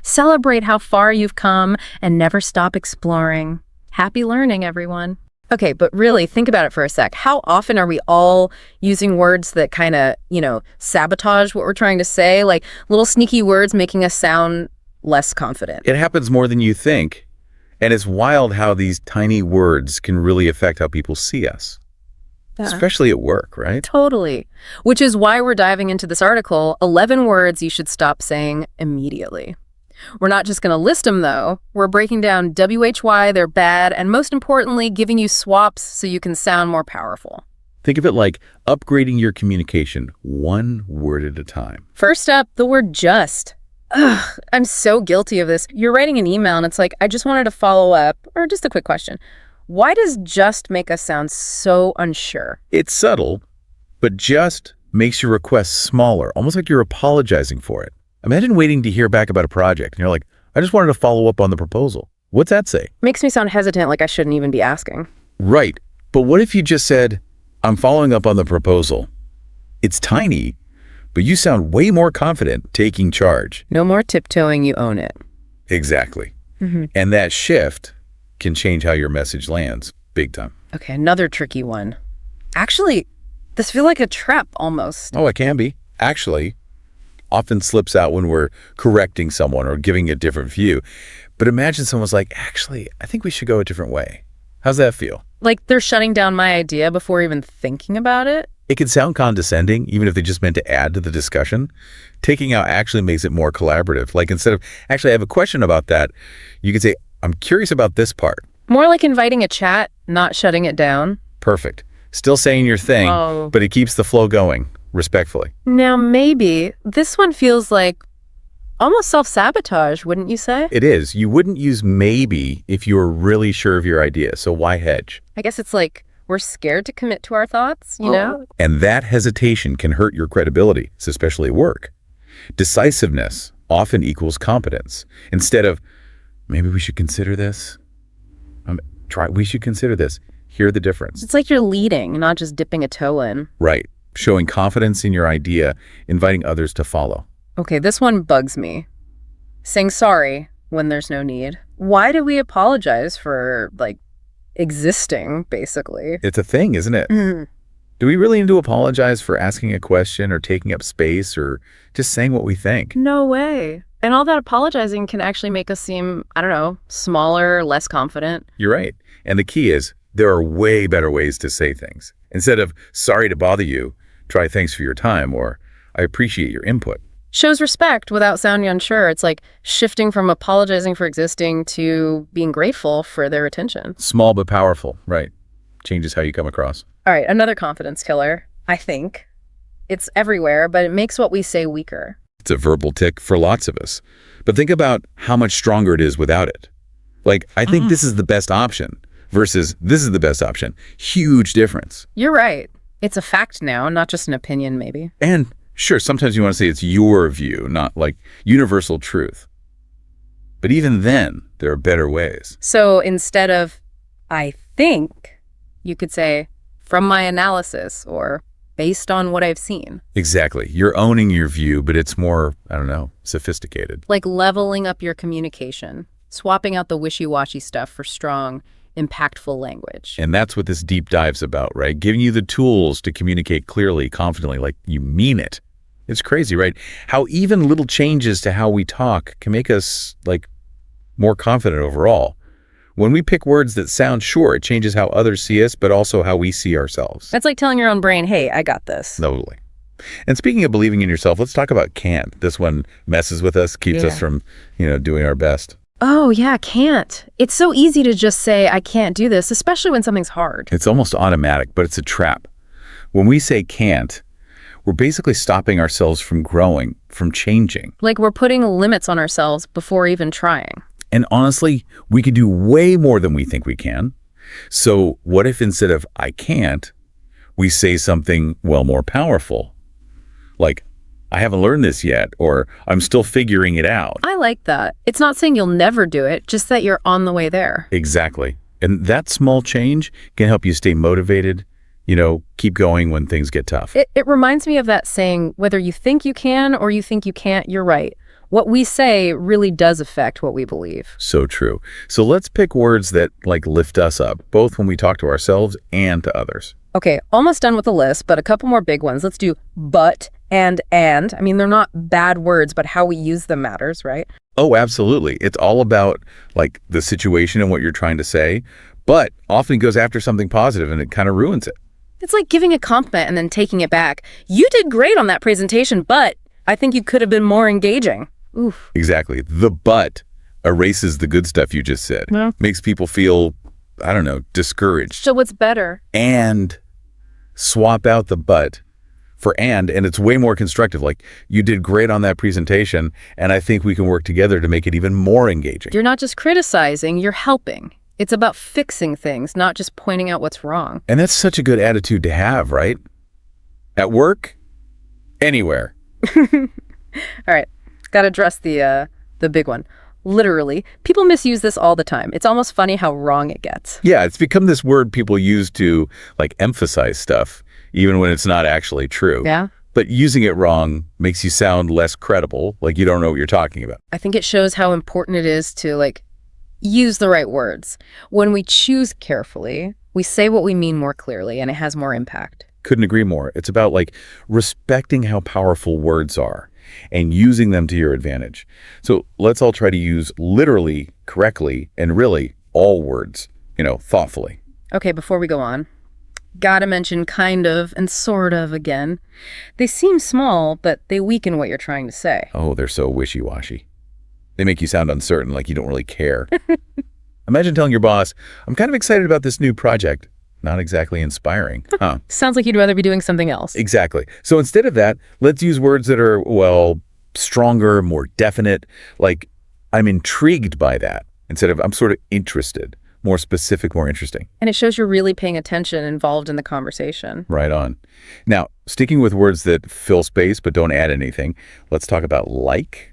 celebrate how far you've come and never stop exploring. Happy learning, everyone. Okay, but really think about it for a sec. How often are we all using words that kind of, sabotage what we're trying to say? Like little sneaky words making us sound less confident. It happens more than you think. And it's wild how these tiny words can really affect how people see us. Especially at work, right? Totally. Which is why we're diving into this article, 11 words you should stop saying immediately. We're not just going to list them, though. We're breaking down why they're bad, and most importantly, giving you swaps so you can sound more powerful. Think of it like upgrading your communication one word at a time. First up, the word just. Ugh, I'm so guilty of this. You're writing an email, and it's like, I just wanted to follow up, or just a quick question. Why does just make us sound so unsure? It's subtle, but just makes your request smaller, almost like you're apologizing for it. Imagine waiting to hear back about a project, and you're like, I just wanted to follow up on the proposal. What's that say? Makes me sound hesitant, like I shouldn't even be asking. Right. But what if you just said, I'm following up on the proposal? It's tiny, but you sound way more confident taking charge. No more tiptoeing, you own it. Exactly. And that shift can change how your message lands big time. Okay, another tricky one. Actually, this feels like a trap almost. Oh, it can be. Actually, often slips out when we're correcting someone or giving a different view. But imagine someone's like, actually, I think we should go a different way. How's that feel? Like they're shutting down my idea before even thinking about it? It can sound condescending, even if they just meant to add to the discussion. Taking out actually makes it more collaborative. Like instead of, actually, I have a question about that, you could say, I'm curious about this part. More like inviting a chat, not shutting it down. Perfect. Still saying your thing, but it keeps the flow going, respectfully. Now, maybe this one feels like almost self-sabotage, wouldn't you say? It is. You wouldn't use maybe if you were really sure of your idea, so why hedge? I guess it's like we're scared to commit to our thoughts, you know? And that hesitation can hurt your credibility, especially at work. Decisiveness often equals competence. Instead of, maybe we should consider this. We should consider this. Hear the difference. It's like you're leading, not just dipping a toe in. Right. Showing confidence in your idea, inviting others to follow. Okay, this one bugs me. Saying sorry, when there's no need. Why do we apologize for, existing, basically? It's a thing, isn't it? Do we really need to apologize for asking a question or taking up space or just saying what we think? No way. And all that apologizing can actually make us seem, I don't know, smaller, less confident. You're right. And the key is there are way better ways to say things. Instead of sorry to bother you, try thanks for your time or I appreciate your input. Shows respect without sounding unsure. It's like shifting from apologizing for existing to being grateful for their attention. Small but powerful, right? Changes how you come across. All right, another confidence killer, I think. It's everywhere, but it makes what we say weaker. It's a verbal tick for lots of us. But think about how much stronger it is without it. Like, I think this is the best option versus this is the best option. Huge difference. You're right. It's a fact now, not just an opinion, maybe. And sure, sometimes you want to say it's your view, not like universal truth. But even then, there are better ways. So instead of, I think, you could say, from my analysis, or based on what I've seen. Exactly. You're owning your view, but it's more, I don't know, sophisticated. Like leveling up your communication, swapping out the wishy-washy stuff for strong, impactful language. And that's what this deep dive's about, right? Giving you the tools to communicate clearly, confidently, like you mean it. It's crazy, right? How even little changes to how we talk can make us, more confident overall. When we pick words that sound sure, it changes how others see us, but also how we see ourselves. That's like telling your own brain, hey, I got this. Totally. And speaking of believing in yourself, let's talk about can't. This one messes with us, keeps us from, doing our best. Oh, yeah, can't. It's so easy to just say, I can't do this, especially when something's hard. It's almost automatic, but it's a trap. When we say can't, we're basically stopping ourselves from growing, from changing. Like we're putting limits on ourselves before even trying. And honestly, we could do way more than we think we can. So what if instead of I can't, we say something, more powerful? Like, I haven't learned this yet, or I'm still figuring it out. I like that. It's not saying you'll never do it, just that you're on the way there. Exactly. And that small change can help you stay motivated, keep going when things get tough. It reminds me of that saying, whether you think you can or you think you can't, you're right. What we say really does affect what we believe. So true. So let's pick words that lift us up, both when we talk to ourselves and to others. Okay, almost done with the list, but a couple more big ones. Let's do but and. I mean, they're not bad words, but how we use them matters, right? Oh, absolutely. It's all about the situation and what you're trying to say, but often goes after something positive and it kind of ruins it. It's like giving a compliment and then taking it back. You did great on that presentation, but I think you could have been more engaging. Oof. Exactly. The but erases the good stuff you just said. Yeah. Makes people feel, I don't know, discouraged. So what's better? And swap out the but for and it's way more constructive. Like, you did great on that presentation, and I think we can work together to make it even more engaging. You're not just criticizing, you're helping. It's about fixing things, not just pointing out what's wrong. And that's such a good attitude to have, right? At work, anywhere. All right. Got to address the big one. Literally, people misuse this all the time. It's almost funny how wrong it gets. Yeah, it's become this word people use to emphasize stuff, even when it's not actually true. Yeah. But using it wrong makes you sound less credible, like you don't know what you're talking about. I think it shows how important it is to use the right words. When we choose carefully, we say what we mean more clearly, and it has more impact. Couldn't agree more. It's about respecting how powerful words are and using them to your advantage. So let's all try to use literally, correctly, and really all words, thoughtfully. Okay, before we go on, gotta mention kind of and sort of again. They seem small, but they weaken what you're trying to say. Oh, they're so wishy-washy. They make you sound uncertain, like you don't really care. Imagine telling your boss, I'm kind of excited about this new project. Not exactly inspiring, huh? Sounds like you'd rather be doing something else. Exactly. So instead of that, let's use words that are, stronger, more definite, like I'm intrigued by that, instead of I'm sort of interested, more specific, more interesting. And it shows you're really paying attention, involved in the conversation. Right on. Now, sticking with words that fill space but don't add anything, let's talk about like.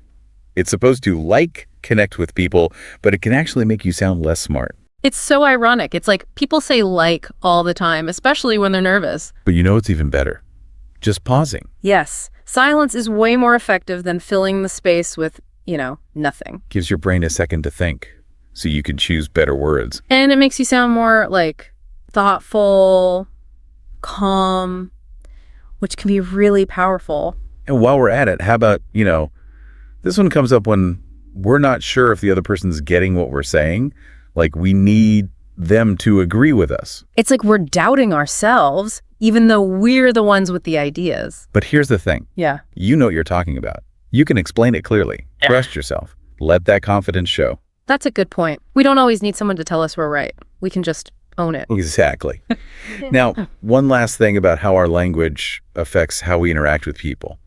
It's supposed to connect with people, but it can actually make you sound less smart. It's so ironic. It's like people say all the time, especially when they're nervous. But it's even better. Just pausing. Yes. Silence is way more effective than filling the space with, nothing. Gives your brain a second to think so you can choose better words. And it makes you sound more like thoughtful, calm, which can be really powerful. And while we're at it, how about, this one comes up when we're not sure if the other person's getting what we're saying. Like we need them to agree with us. It's like we're doubting ourselves, even though we're the ones with the ideas. But here's the thing. Yeah. You know what you're talking about. You can explain it clearly. Trust yourself. Let that confidence show. That's a good point. We don't always need someone to tell us we're right. We can just own it. Exactly. Now, one last thing about how our language affects how we interact with people.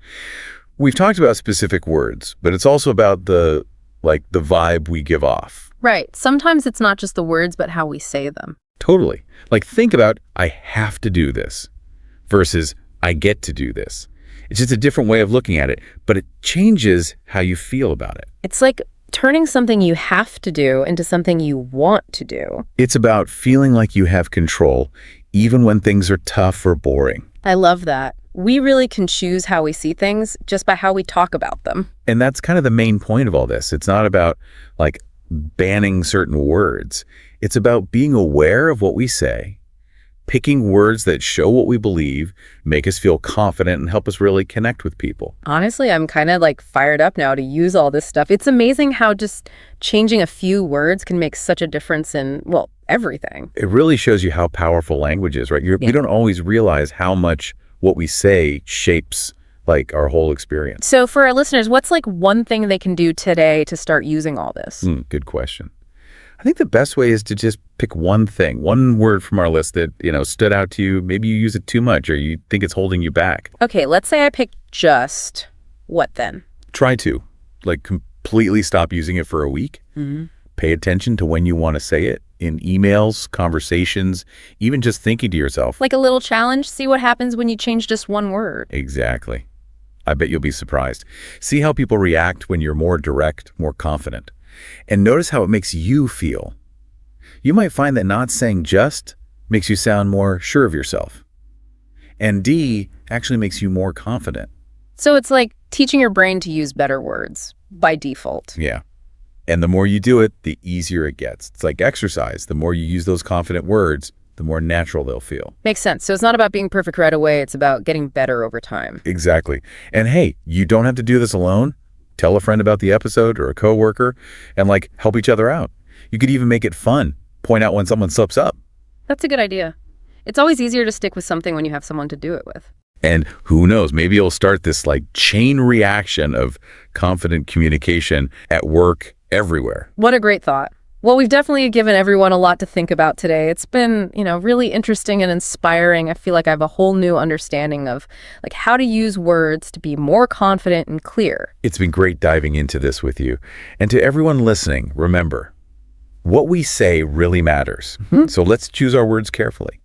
We've talked about specific words, but it's also about the vibe we give off. Right. Sometimes it's not just the words, but how we say them. Totally. Like think about, I have to do this versus I get to do this. It's just a different way of looking at it, but it changes how you feel about it. It's like turning something you have to do into something you want to do. It's about feeling like you have control, even when things are tough or boring. I love that. We really can choose how we see things just by how we talk about them. And that's kind of the main point of all this. It's not about banning certain words. It's about being aware of what we say, picking words that show what we believe, make us feel confident, and help us really connect with people. Honestly, I'm kind of fired up now to use all this stuff. It's amazing how just changing a few words can make such a difference in, everything. It really shows you how powerful language is, right? We don't always realize how much what we say shapes our whole experience. So for our listeners, what's one thing they can do today to start using all this? Good question. I think the best way is to just pick one thing, one word from our list that, stood out to you. Maybe you use it too much or you think it's holding you back. Okay, let's say I pick just. What then? Try to, completely stop using it for a week. Mm-hmm. Pay attention to when you want to say it in emails, conversations, even just thinking to yourself. Like a little challenge, see what happens when you change just one word. Exactly. I bet you'll be surprised. See how people react when you're more direct, more confident. And notice how it makes you feel. You might find that not saying just makes you sound more sure of yourself. And D actually makes you more confident. So it's like teaching your brain to use better words by default. Yeah. And the more you do it, the easier it gets. It's like exercise. The more you use those confident words, the more natural they'll feel. Makes sense. So it's not about being perfect right away. It's about getting better over time. Exactly. And hey, you don't have to do this alone. Tell a friend about the episode or a coworker and help each other out. You could even make it fun. Point out when someone slips up. That's a good idea. It's always easier to stick with something when you have someone to do it with. And who knows, maybe you'll start this chain reaction of confident communication at work everywhere. What a great thought. Well, we've definitely given everyone a lot to think about today. It's been, really interesting and inspiring. I feel like I have a whole new understanding of how to use words to be more confident and clear. It's been great diving into this with you. And to everyone listening, remember, what we say really matters. Mm-hmm. So let's choose our words carefully.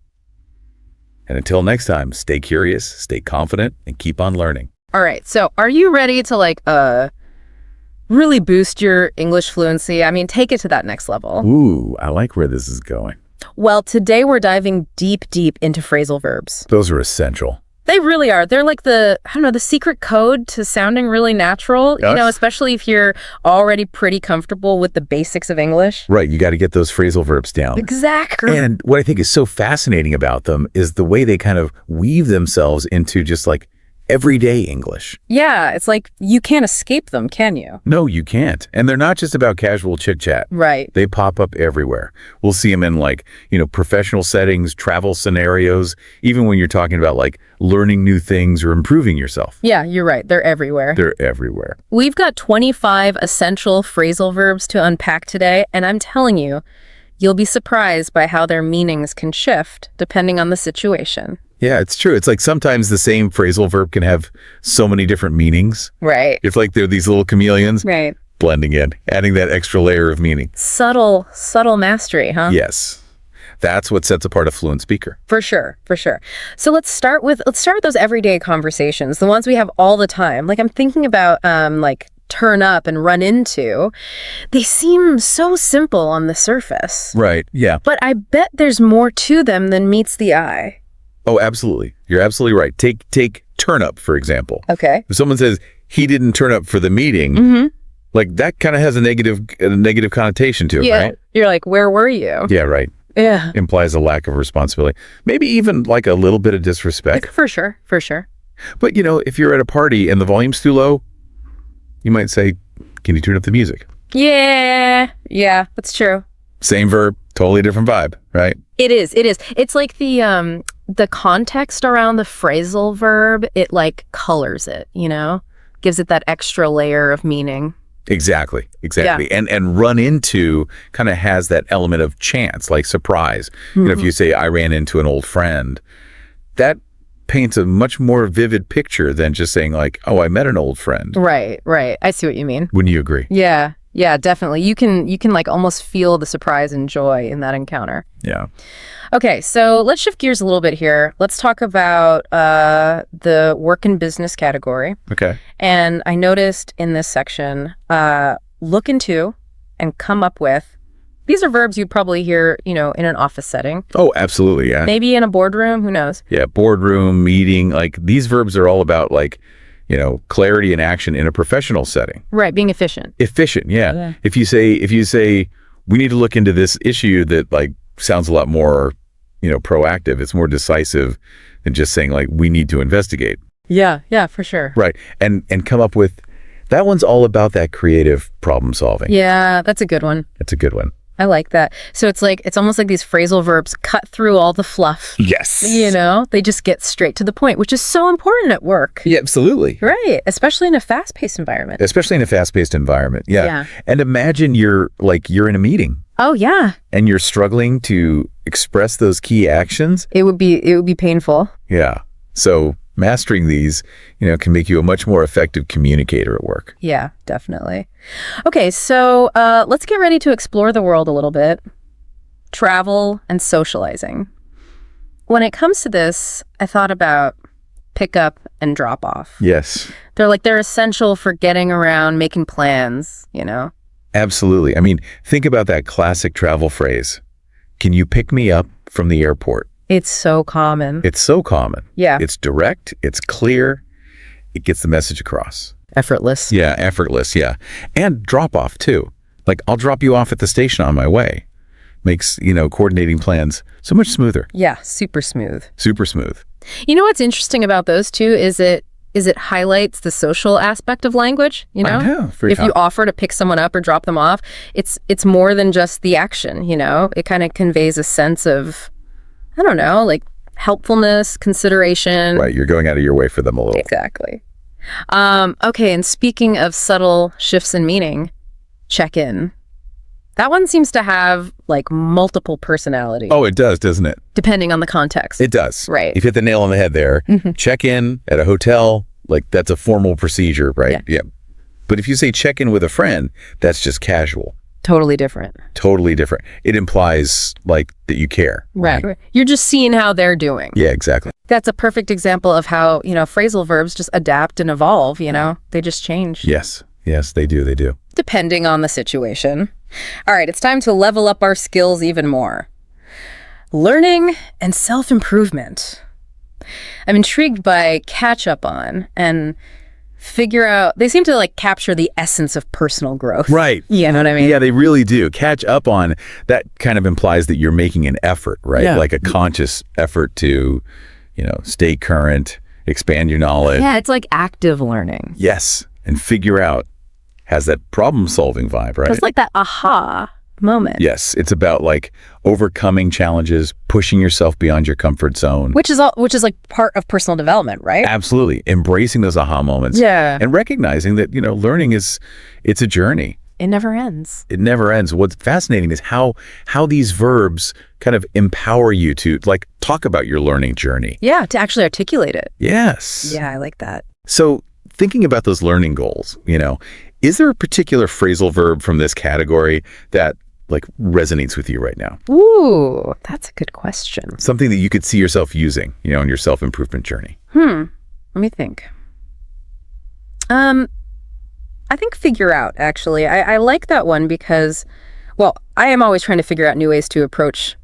And until next time, stay curious, stay confident, and keep on learning. All right. So are you ready to really boost your English fluency? I mean, take it to that next level. Ooh, I like where this is going. Well, today we're diving deep into phrasal verbs. Those are essential. They really are. They're the secret code to sounding really natural, Yes. Especially if you're already pretty comfortable with the basics of English. Right, you got to get those phrasal verbs down. Exactly. And what I think is so fascinating about them is the way they kind of weave themselves into just everyday English. Yeah, it's you can't escape them, can you? No, you can't. And they're not just about casual chit-chat. Right. They pop up everywhere. We'll see them in professional settings, travel scenarios, even when you're talking about learning new things or improving yourself. Yeah, you're right. They're everywhere. They're everywhere. We've got 25 essential phrasal verbs to unpack today, and I'm telling you, you'll be surprised by how their meanings can shift depending on the situation. Yeah, it's true. It's sometimes the same phrasal verb can have so many different meanings. Right. It's they're these little chameleons. Right. Blending in, adding that extra layer of meaning. Subtle mastery, huh? Yes. That's what sets apart a fluent speaker. For sure. So let's start with those everyday conversations, the ones we have all the time. I'm thinking about turn up and run into. They seem so simple on the surface. Right. Yeah. But I bet there's more to them than meets the eye. Oh, absolutely. You're absolutely right. Take turn up, for example. Okay. If someone says he didn't turn up for the meeting, Like that kind of has a negative connotation to it, Yeah. right? You're like, where were you? Yeah, right. Yeah. Implies a lack of responsibility. Maybe even like a little bit of disrespect. For sure. For sure. But, if you're at a party and the volume's too low, you might say, can you turn up the music? Yeah. Yeah, that's true. Same verb, totally different vibe, right? It is. It is. It's like the context around the phrasal verb, it like colors it, gives it that extra layer of meaning. Exactly. And run into kind of has that element of chance, like surprise. If you say, I ran into an old friend, that paints a much more vivid picture than just saying like, oh, I met an old friend. Right. I see what you mean. Wouldn't you agree? Yeah, definitely. You can like almost feel the surprise and joy in that encounter. Yeah. Okay, so let's shift gears a little bit here. Let's talk about the work and business category. Okay. And I noticed in this section, look into and come up with. These are verbs you'd probably hear, in an office setting. Oh, absolutely, yeah. Maybe in a boardroom, who knows? Yeah, boardroom, meeting, like these verbs are all about like, clarity and action in a professional setting. Right, being efficient. Efficient, yeah. If you say we need to look into this issue that like sounds a lot more, proactive, it's more decisive than just saying like we need to investigate. Yeah, for sure. Right. And come up with that one's all about that creative problem solving. Yeah, that's a good one. That's a good one. I like that. So it's almost like these phrasal verbs cut through all the fluff. Yes. They just get straight to the point, which is so important at work. Yeah, absolutely. Right. Especially in a fast-paced environment. Yeah. And imagine you're in a meeting. Oh, yeah. And you're struggling to express those key actions. It would be painful. Yeah. So mastering these, can make you a much more effective communicator at work. Yeah, definitely. Okay, so let's get ready to explore the world a little bit. Travel and socializing. When it comes to this, I thought about pick up and drop off. Yes. They're essential for getting around, making plans, Absolutely. I mean, think about that classic travel phrase. Can you pick me up from the airport? It's so common. Yeah. It's direct. It's clear. It gets the message across. Effortless. Yeah, effortless. Yeah. And drop off too. Like I'll drop you off at the station on my way. Makes, coordinating plans so much smoother. Yeah, super smooth. Super smooth. What's interesting about those two is it highlights the social aspect of language, I know. If you offer to pick someone up or drop them off, it's more than just the action, It kind of conveys a sense of, I don't know, like helpfulness, consideration. Right, you're going out of your way for them a little. Exactly. Okay, and speaking of subtle shifts in meaning, check-in. That one seems to have like multiple personalities. Oh, it does, doesn't it? Depending on the context. It does. Right. You've hit the nail on the head there. Check in at a hotel, like that's a formal procedure, right? Yeah. But if you say check in with a friend, that's just casual. Totally different. It implies like that you care. Right. You're just seeing how they're doing. Yeah, exactly. That's a perfect example of how, phrasal verbs just adapt and evolve, They just change. Yes, they do. Depending on the situation. All right, it's time to level up our skills even more. Learning and self-improvement. I'm intrigued by catch up on and figure out, they seem to like capture the essence of personal growth. Right. You know what I mean? Yeah, they really do. Catch up on, that kind of implies that you're making an effort, right? Yeah. Like a conscious effort to, stay current, expand your knowledge. Yeah, it's like active learning. Yes, and figure out, has that problem-solving vibe, right? It's like that aha moment. Yes, it's about like overcoming challenges, pushing yourself beyond your comfort zone. Which is like part of personal development, right? Absolutely. Embracing those aha moments. Yeah. And recognizing that, learning it's a journey. It never ends. What's fascinating is how these verbs kind of empower you to like talk about your learning journey. Yeah, to actually articulate it. Yes. Yeah, I like that. So thinking about those learning goals, is there a particular phrasal verb from this category that like resonates with you right now? Ooh, that's a good question. Something that you could see yourself using, in your self-improvement journey. Let me think. I think figure out, actually. I like that one because, well, I am always trying to figure out new ways to approach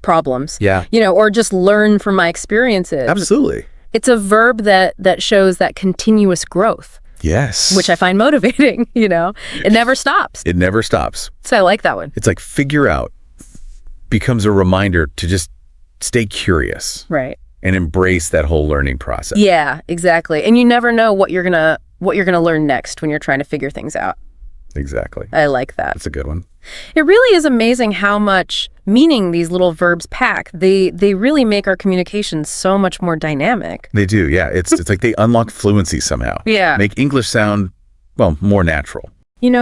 problems. Yeah. Or just learn from my experiences. Absolutely. It's a verb that shows that continuous growth. Yes. which I find motivating, It never stops. It never stops. So I like that one. It's like figure out becomes a reminder to just stay curious. Right. And embrace that whole learning process. Yeah, exactly. And you never know what you're gonna learn next when you're trying to figure things out. Exactly. I like that. That's a good one. It really is amazing how much meaning these little verbs pack. They really make our communication so much more dynamic. They do, yeah. It's like they unlock fluency somehow. Yeah. Make English sound, well, more natural.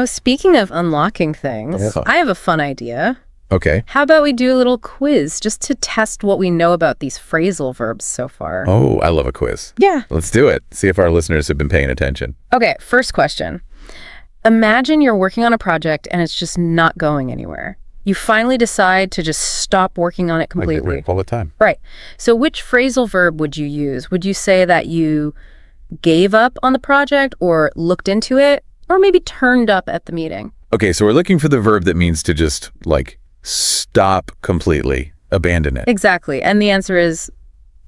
Speaking of unlocking things, Yeah. I have a fun idea. Okay. How about we do a little quiz just to test what we know about these phrasal verbs so far? Oh, I love a quiz. Yeah. Let's do it. See if our listeners have been paying attention. Okay, first question. Imagine you're working on a project and it's just not going anywhere. You finally decide to just stop working on it completely. All the time. Right. So which phrasal verb would you use? Would you say that you gave up on the project or looked into it or maybe turned up at the meeting? Okay, so we're looking for the verb that means to just, stop completely, abandon it. Exactly. And the answer is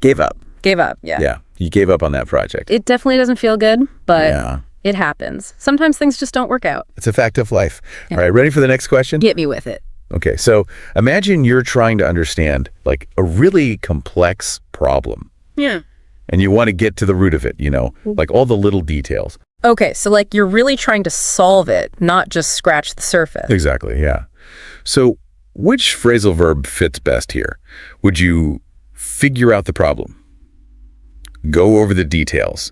Gave up. gave up. Yeah. Yeah, you gave up on that project. It definitely doesn't feel good, but Yeah, it happens. Sometimes things just don't work out. it's a fact of life. Yeah. All right, ready for the next question? Get me with it. Okay, so imagine you're trying to understand, a really complex problem. Yeah. And you want to get to the root of it, all the little details. Okay, so you're really trying to solve it, not just scratch the surface. Exactly, yeah. So which phrasal verb fits best here? Would you figure out the problem, go over the details,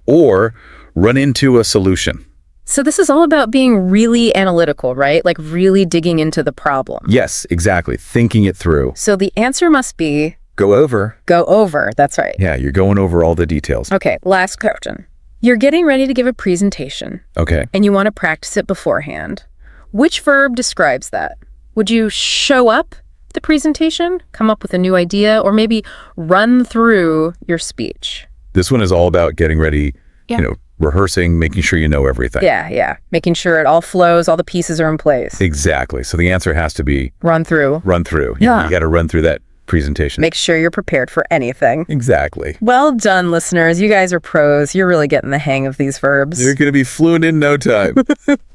or run into a solution? So this is all about being really analytical, right? Really digging into the problem. Yes, exactly. Thinking it through. So the answer must be Go over. go over. That's right. Yeah, you're going over all the details. Okay, last question. You're getting ready to give a presentation, Okay. and you want to practice it beforehand. Which verb describes that? Would you show up the presentation, come up with a new idea, or maybe run through your speech? This one is all about getting ready, Yeah. Rehearsing, making sure you know everything. Yeah. Making sure it all flows, all the pieces are in place. Exactly. So the answer has to be Run through. run through. Yeah. You got to run through that presentation. Make sure you're prepared for anything. Exactly. Well done, listeners. You guys are pros. You're really getting the hang of these verbs. You're going to be fluent in no time.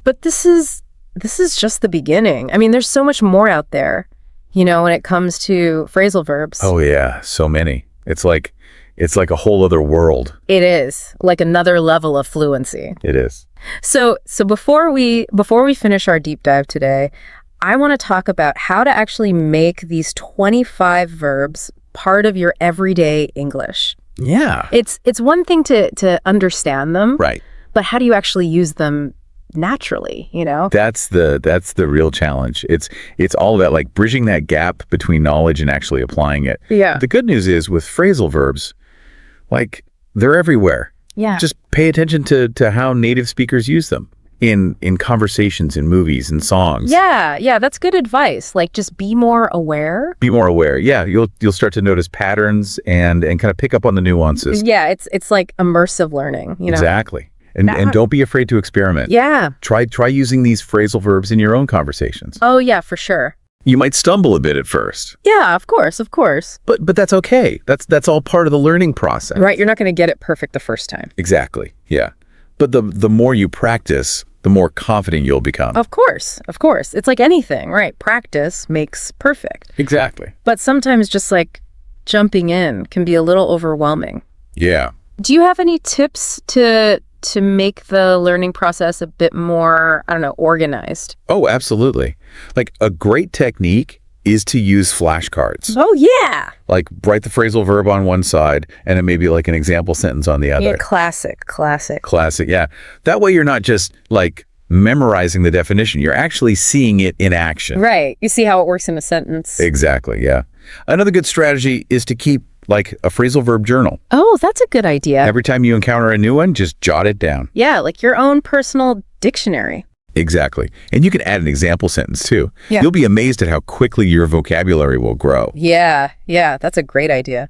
But this is just the beginning. I mean, there's so much more out there, when it comes to phrasal verbs. Oh yeah, so many. It's like a whole other world. It is like another level of fluency. It is. So before we finish our deep dive today, I want to talk about how to actually make these 25 verbs part of your everyday English. Yeah. It's one thing to understand them, Right. but how do you actually use them naturally, That's the real challenge. It's all about bridging that gap between knowledge and actually applying it. Yeah. The good news is with phrasal verbs, they're everywhere. Yeah. Just pay attention to how native speakers use them in conversations, in movies, and songs. Yeah, that's good advice. Just be more aware. Be more aware. Yeah, you'll start to notice patterns and kind of pick up on the nuances. Yeah, it's like immersive learning, Exactly. And don't be afraid to experiment. Yeah. Try using these phrasal verbs in your own conversations. Oh, yeah, for sure. You might stumble a bit at first. Yeah, of course. But that's okay. That's all part of the learning process. Right, you're not going to get it perfect the first time. Exactly. Yeah. But the more you practice, the more confident you'll become. Of course. It's like anything, right? Practice makes perfect. Exactly. But sometimes just jumping in can be a little overwhelming. Yeah. Do you have any tips to make the learning process a bit more, organized? Oh, absolutely. A great technique is to use flashcards. Oh, yeah. Write the phrasal verb on one side and then maybe an example sentence on the other. Yeah, classic. Classic, yeah. That way you're not just memorizing the definition. You're actually seeing it in action. Right. You see how it works in a sentence. Exactly, yeah. Another good strategy is to keep a phrasal verb journal. Oh, that's a good idea. Every time you encounter a new one, just jot it down. Yeah, your own personal dictionary. Exactly. And you can add an example sentence too. Yeah. You'll be amazed at how quickly your vocabulary will grow. Yeah, that's a great idea.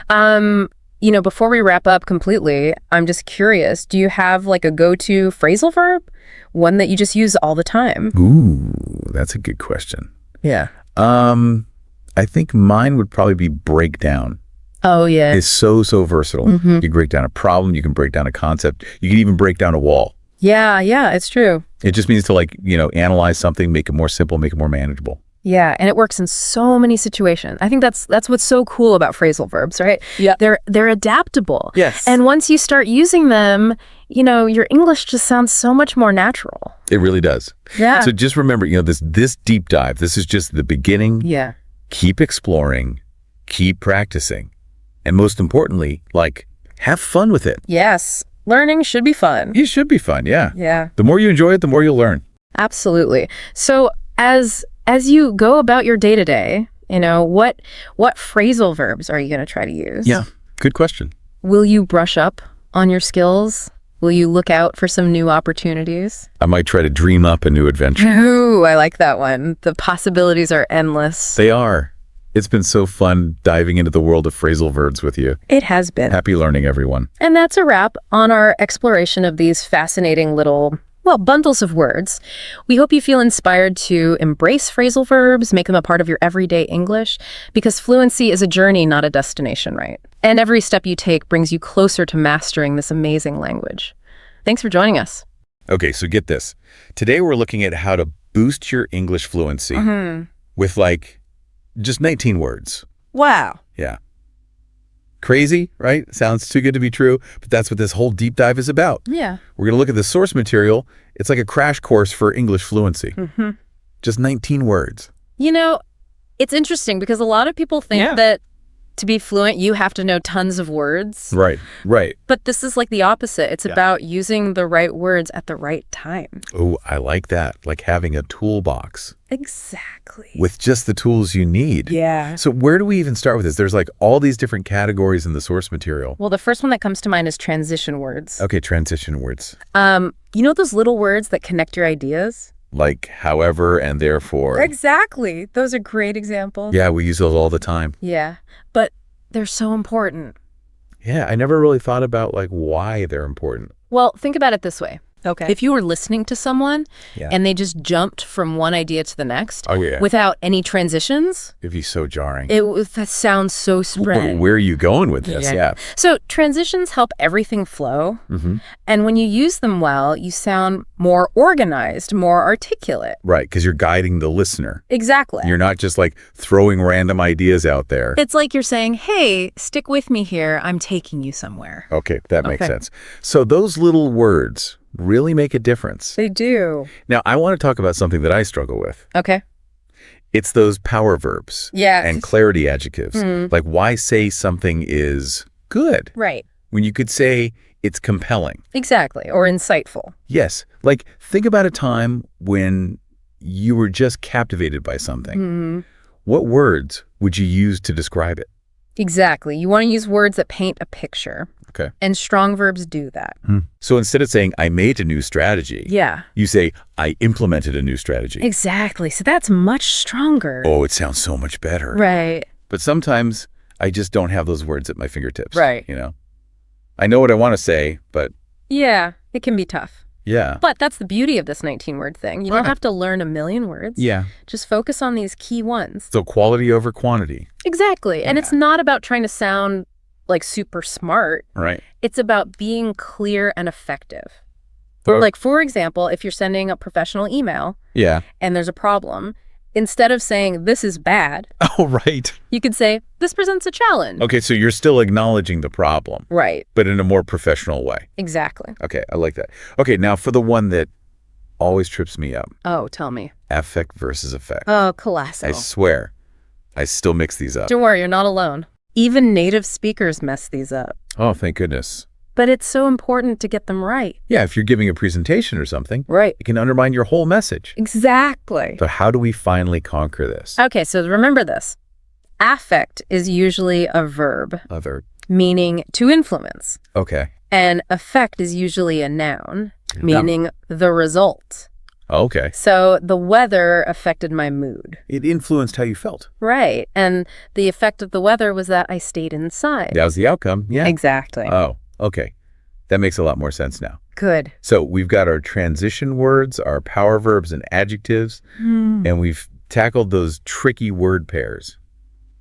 Before we wrap up completely, I'm just curious, do you have a go-to phrasal verb? One that you just use all the time? Ooh, that's a good question. Yeah. I think mine would probably be break down. Oh, yeah. is so versatile. You can break down a problem, you can break down a concept, you can even break down a wall. Yeah, it's true. It just means to analyze something, make it more simple, make it more manageable. Yeah, and it works in so many situations. I think that's what's so cool about phrasal verbs, right? Yeah. They're adaptable. Yes. And once you start using them, your English just sounds so much more natural. It really does. Yeah. So just remember, this deep dive, this is just the beginning. Yeah. Keep exploring, keep practicing, and most importantly, have fun with it. Yes. Learning should be fun. It should be fun, yeah. Yeah. The more you enjoy it, the more you'll learn. Absolutely. So as you go about your day-to-day, what phrasal verbs are you going to try to use? Yeah, good question. Will you brush up on your skills? Will you look out for some new opportunities? I might try to dream up a new adventure. Ooh, I like that one. The possibilities are endless. They are. It's been so fun diving into the world of phrasal verbs with you. It has been. Happy learning, everyone. And that's a wrap on our exploration of these fascinating little, bundles of words. We hope you feel inspired to embrace phrasal verbs, make them a part of your everyday English, because fluency is a journey, not a destination, right? And every step you take brings you closer to mastering this amazing language. Thanks for joining us. Okay, so get this. Today we're looking at how to boost your English fluency with just 19 words. Wow. Yeah. Crazy, right? Sounds too good to be true, but that's what this whole deep dive is about. Yeah. We're going to look at the source material. It's like a crash course for English fluency. Just 19 words. It's interesting because a lot of people think that to be fluent, you have to know tons of words. Right. But this is like the opposite. It's about using the right words at the right time. Oh, I like that. Like having a toolbox Exactly. with just the tools you need. Yeah. So where do we even start with this? There's all these different categories in the source material. Well, the first one that comes to mind is transition words. Okay, transition words. Those little words that connect your ideas? Like however and therefore. Exactly. Those are great examples. Yeah, we use those all the time. Yeah. But they're so important. Yeah, I never really thought about why they're important. Well, think about it this way. Okay. If you were listening to someone Yeah. and they just jumped from one idea to the next Oh, yeah. without any transitions, It'd be so jarring. that sounds so spread. Where are you going with this? Yeah. So transitions help everything flow. And when you use them well, you sound more organized, more articulate. Right, because you're guiding the listener. Exactly. You're not just throwing random ideas out there. It's like you're saying, hey, stick with me here. I'm taking you somewhere. Okay, that makes Okay. sense. So those little words really make a difference. They do. Now, I want to talk about something that I struggle with. Okay. It's those power verbs Yeah. and clarity adjectives. Like, why say something is good Right. when you could say it's compelling? Exactly. Or insightful. Yes. Think about a time when you were just captivated by something. What words would you use to describe it? Exactly. You want to use words that paint a picture. Okay. And strong verbs do that. So instead of saying, I made a new strategy, Yeah. you say, I implemented a new strategy. Exactly. So that's much stronger. Oh, it sounds so much better. Right. But sometimes I just don't have those words at my fingertips. Right. I know what I want to say, but Yeah. It can be tough. yeah. But that's the beauty of this 19-word thing. You don't Right. have to learn a million words. Yeah. Just focus on these key ones. So quality over quantity. Exactly. And it's not about trying to sound super smart. Right. It's about being clear and effective. Oh. For example, if you're sending a professional email Yeah. and there's a problem, instead of saying, this is bad, Oh, right. you could say, this presents a challenge. Okay, so you're still acknowledging the problem, Right. but in a more professional way. Exactly. Okay, I like that. Okay, now for the one that always trips me up, Oh, tell me. affect versus effect. Oh, colossal. I swear, I still mix these up. Don't worry, you're not alone. Even native speakers mess these up. Oh, thank goodness. But it's so important to get them right. Yeah, if you're giving a presentation or something, Right. it can undermine your whole message. Exactly. So how do we finally conquer this? Okay, so remember this. Affect is usually a verb, Other. meaning to influence. Okay. And effect is usually a noun, meaning the result. Okay. So the weather affected my mood. It influenced how you felt. Right. And the effect of the weather was that I stayed inside. That was the outcome. Yeah. Exactly. Oh, okay. That makes a lot more sense now. Good. So we've got our transition words, our power verbs and adjectives, and we've tackled those tricky word pairs.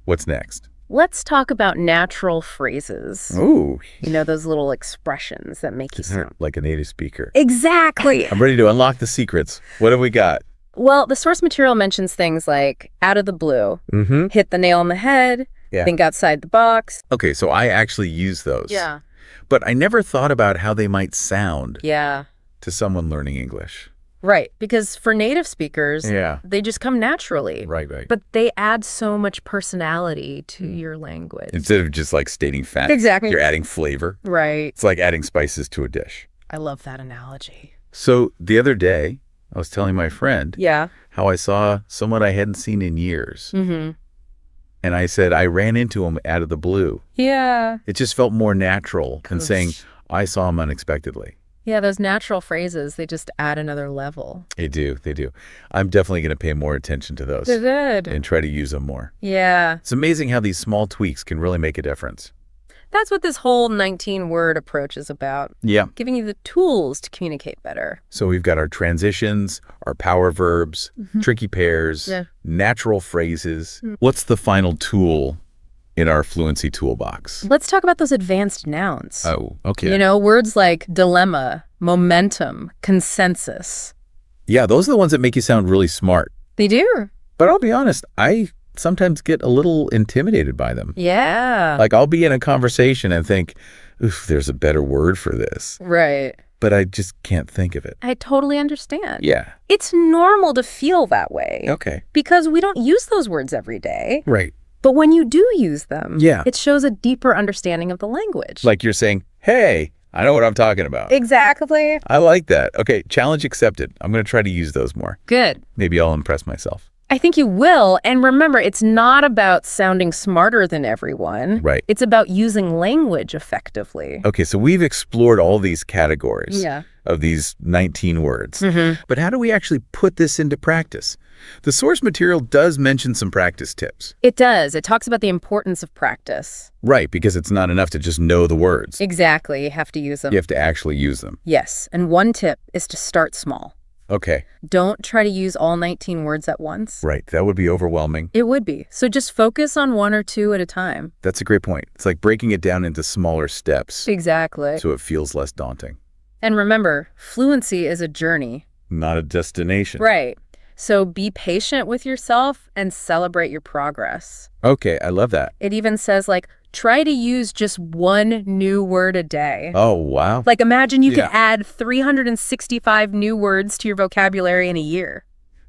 What's next? Let's talk about natural phrases. Ooh, You know, those little expressions that make you sound. like a native speaker. Exactly. I'm ready to unlock the secrets. What have we got? Well, the source material mentions things like out of the blue, Mm-hmm. hit the nail on the head, Yeah. think outside the box. Okay, so I actually use those. Yeah. But I never thought about how they might sound Yeah. to someone learning English. Right. Because for native speakers, Yeah. they just come naturally. Right. But they add so much personality to your language. Instead of just like stating facts. Exactly. You're adding flavor. Right. It's like adding spices to a dish. I love that analogy. So the other day, I was telling my friend Yeah. how I saw someone I hadn't seen in years. Mm-hmm. And I said, I ran into him out of the blue. Yeah. It just felt more natural than Gosh. saying, I saw him unexpectedly. Yeah, those natural phrases, they just add another level. They do. I'm definitely going to pay more attention to those They're good. and try to use them more. Yeah. It's amazing how these small tweaks can really make a difference. That's what this whole 19-word approach is about. Yeah. Giving you the tools to communicate better. So we've got our transitions, our power verbs, tricky pairs, Yeah. natural phrases. What's the final tool in our fluency toolbox? Let's talk about those advanced nouns. Oh, okay. You know, words like dilemma, momentum, consensus. Yeah, those are the ones that make you sound really smart. They do. But I'll be honest, I sometimes get a little intimidated by them. Yeah. Like I'll be in a conversation and think, oof, there's a better word for this. Right. But I just can't think of it. I totally understand. Yeah. It's normal to feel that way. Okay. Because we don't use those words every day. Right. But when you do use them, Yeah. it shows a deeper understanding of the language. Like you're saying, hey, I know what I'm talking about. Exactly. I like that. Okay, challenge accepted. I'm going to try to use those more. Good. Maybe I'll impress myself. I think you will. And remember, it's not about sounding smarter than everyone. Right. It's about using language effectively. Okay, so we've explored all these categories Yeah. of these 19 words. Mm-hmm. But how do we actually put this into practice? The source material does mention some practice tips. It does. It talks about the importance of practice. Right, because it's not enough to just know the words. Exactly. You have to use them. You have to actually use them. Yes. And one tip is to start small. Okay, Don't try to use all 19 words at once. right. That would be overwhelming. It would be. So just focus on one or two at a time. That's a great point. It's like breaking it down into smaller steps Exactly. so it feels less daunting. And remember, fluency is a journey. Not a destination. Right. So be patient with yourself and celebrate your progress. Okay, I love that. It even says, like, try to use just one new word a day. Oh, wow. Like, imagine you Yeah. could add 365 new words to your vocabulary in a year.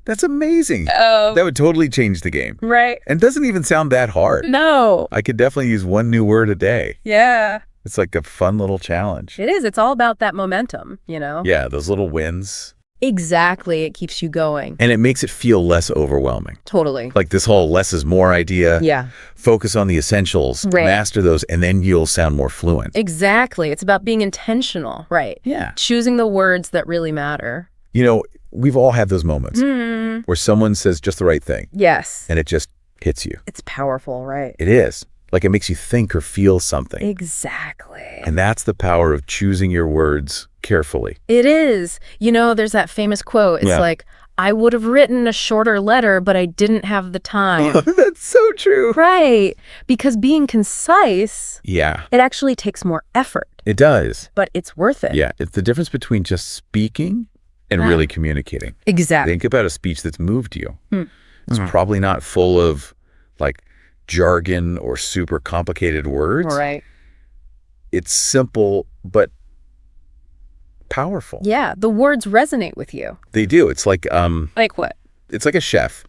That's amazing. Oh. That would totally change the game. Right. And doesn't even sound that hard. No. I could definitely use one new word a day. Yeah. It's like a fun little challenge. It is. It's all about that momentum, you know? Yeah, those little wins. Exactly. It keeps you going. And it makes it feel less overwhelming. Totally. Like this whole less is more idea. Yeah. Focus on the essentials, Right. master those, and then you'll sound more fluent. Exactly. It's about being intentional. Right. Yeah. Choosing the words that really matter. You know, we've all had those moments Mm. where someone says just the right thing Yes. and it just hits you. It's powerful, right? It is. Like it makes you think or feel something. Exactly. And that's the power of choosing your words carefully. It is. You know, there's that famous quote. It's Yeah. like, I would have written a shorter letter, but I didn't have the time. That's so true. Right. Because being concise, Yeah, it actually takes more effort, it does. but it's worth it. Yeah, it's the difference between just speaking and Ah. really communicating. Exactly. Think about a speech that's moved you. It's probably not full of like jargon or super complicated words. Right. It's simple but powerful. Yeah. The words resonate with you. They do. It's like Like what? it's like a chef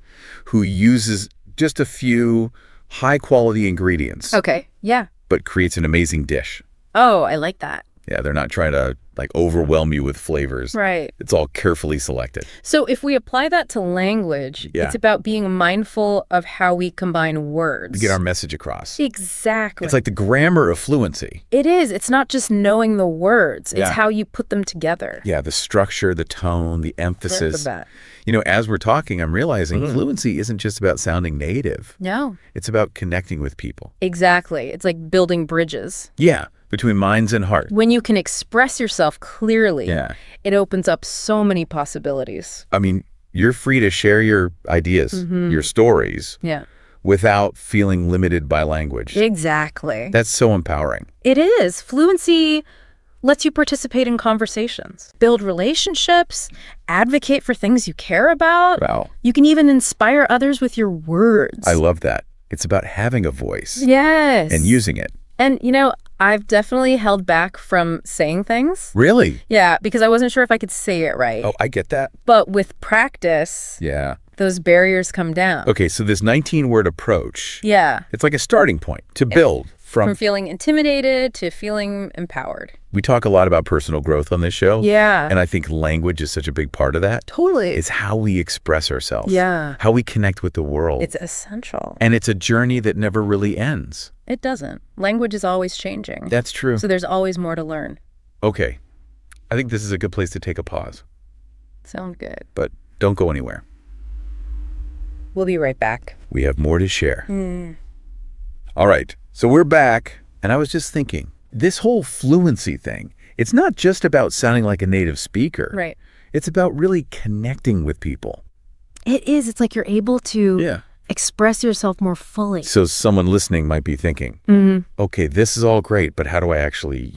who uses just a few high quality ingredients Okay. Yeah. but creates an amazing dish. Oh, I like that. Yeah, they're not trying to like overwhelm you with flavors. Right. It's all carefully selected. So if we apply that to language, Yeah. it's about being mindful of how we combine words. To get our message across. Exactly. It's like the grammar of fluency. It is. It's not just knowing the words. It's Yeah. how you put them together. Yeah, the structure, the tone, the emphasis. That. You know, as we're talking, I'm realizing fluency isn't just about sounding native. No. It's about connecting with people. Exactly. It's like building bridges. Yeah, between minds and hearts. When you can express yourself clearly, Yeah. it opens up so many possibilities. I mean, you're free to share your ideas, your stories, Yeah. without feeling limited by language. Exactly. That's so empowering. It is. Fluency lets you participate in conversations, build relationships, advocate for things you care about. Wow. You can even inspire others with your words. I love that. It's about having a voice Yes. and using it. And, I've definitely held back from saying things. Really? Yeah, because I wasn't sure if I could say it right. Oh, I get that. But with practice, Yeah. those barriers come down. Okay, so this 19-word approach, Yeah. it's like a starting point to build From feeling intimidated to feeling empowered. We talk a lot about personal growth on this show. Yeah. And I think language is such a big part of that. Totally. It's how we express ourselves. Yeah. How we connect with the world. It's essential. And it's a journey that never really ends. It doesn't. Language is always changing. That's true. So there's always more to learn. Okay. I think this is a good place to take a pause. Sound good. But don't go anywhere. We'll be right back. We have more to share. All right. So we're back. And I was just thinking, this whole fluency thing, it's not just about sounding like a native speaker. Right. It's about really connecting with people. It is. It's like you're able to express yourself more fully. So someone listening might be thinking, okay, this is all great, but how do I actually,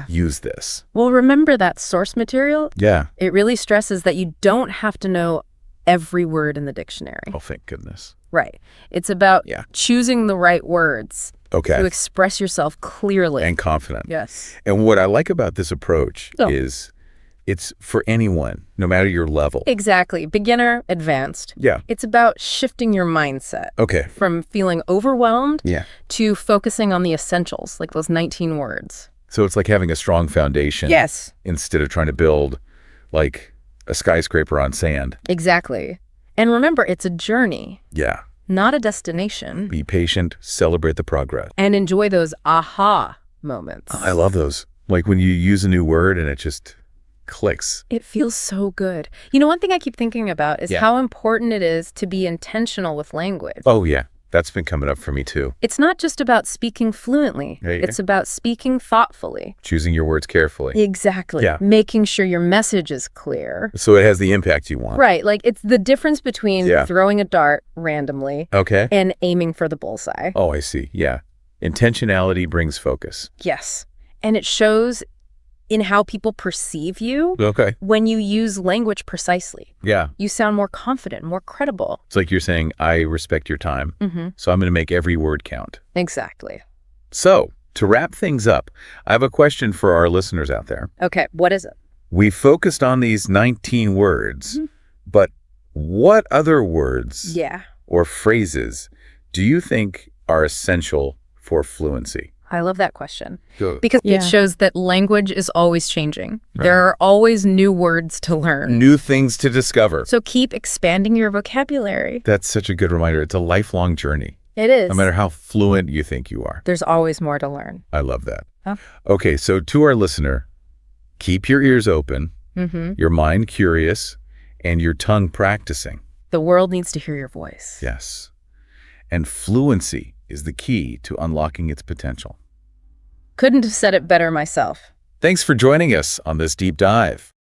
use this? Well, remember that source material? Yeah. It really stresses that you don't have to know every word in the dictionary. Oh, thank goodness. Right. It's about choosing the right words to express yourself clearly. And confident. Yes. And what I like about this approach is it's for anyone, no matter your level. Exactly. Beginner, advanced. Yeah. It's about shifting your mindset. Okay. From feeling overwhelmed Yeah. to focusing on the essentials, like those 19 words. So it's like having a strong foundation. Yes. Instead of trying to build like a skyscraper on sand. Exactly. And remember, it's a journey. Yeah. Not a destination. Be patient, celebrate the progress. And enjoy those aha moments. I love those. Like when you use a new word and it just clicks. It feels so good. One thing I keep thinking about is how important it is to be intentional with language. Oh, yeah. That's been coming up for me, too. It's not just about speaking fluently. It's about speaking thoughtfully. Choosing your words carefully. Exactly. Yeah. Making sure your message is clear. So it has the impact you want. Right. Like it's the difference between throwing a dart randomly and aiming for the bullseye. Oh, I see. Yeah. Intentionality brings focus. Yes. And it shows in how people perceive you when you use language precisely. Yeah. You sound more confident, more credible. It's like you're saying, I respect your time, so I'm going to make every word count. Exactly. So, to wrap things up, I have a question for our listeners out there. Okay, what is it? We focused on these 19 words, but what other words or phrases do you think are essential for fluency? I love that question. Good. Because it shows that language is always changing. Right. There are always new words to learn. New things to discover. So keep expanding your vocabulary. That's such a good reminder. It's a lifelong journey. It is. No matter how fluent you think you are. There's always more to learn. I love that. Oh. Okay, so to our listener, keep your ears open, your mind curious, and your tongue practicing. The world needs to hear your voice. Yes. And fluency is the key to unlocking its potential. Couldn't have said it better myself. Thanks for joining us on this deep dive.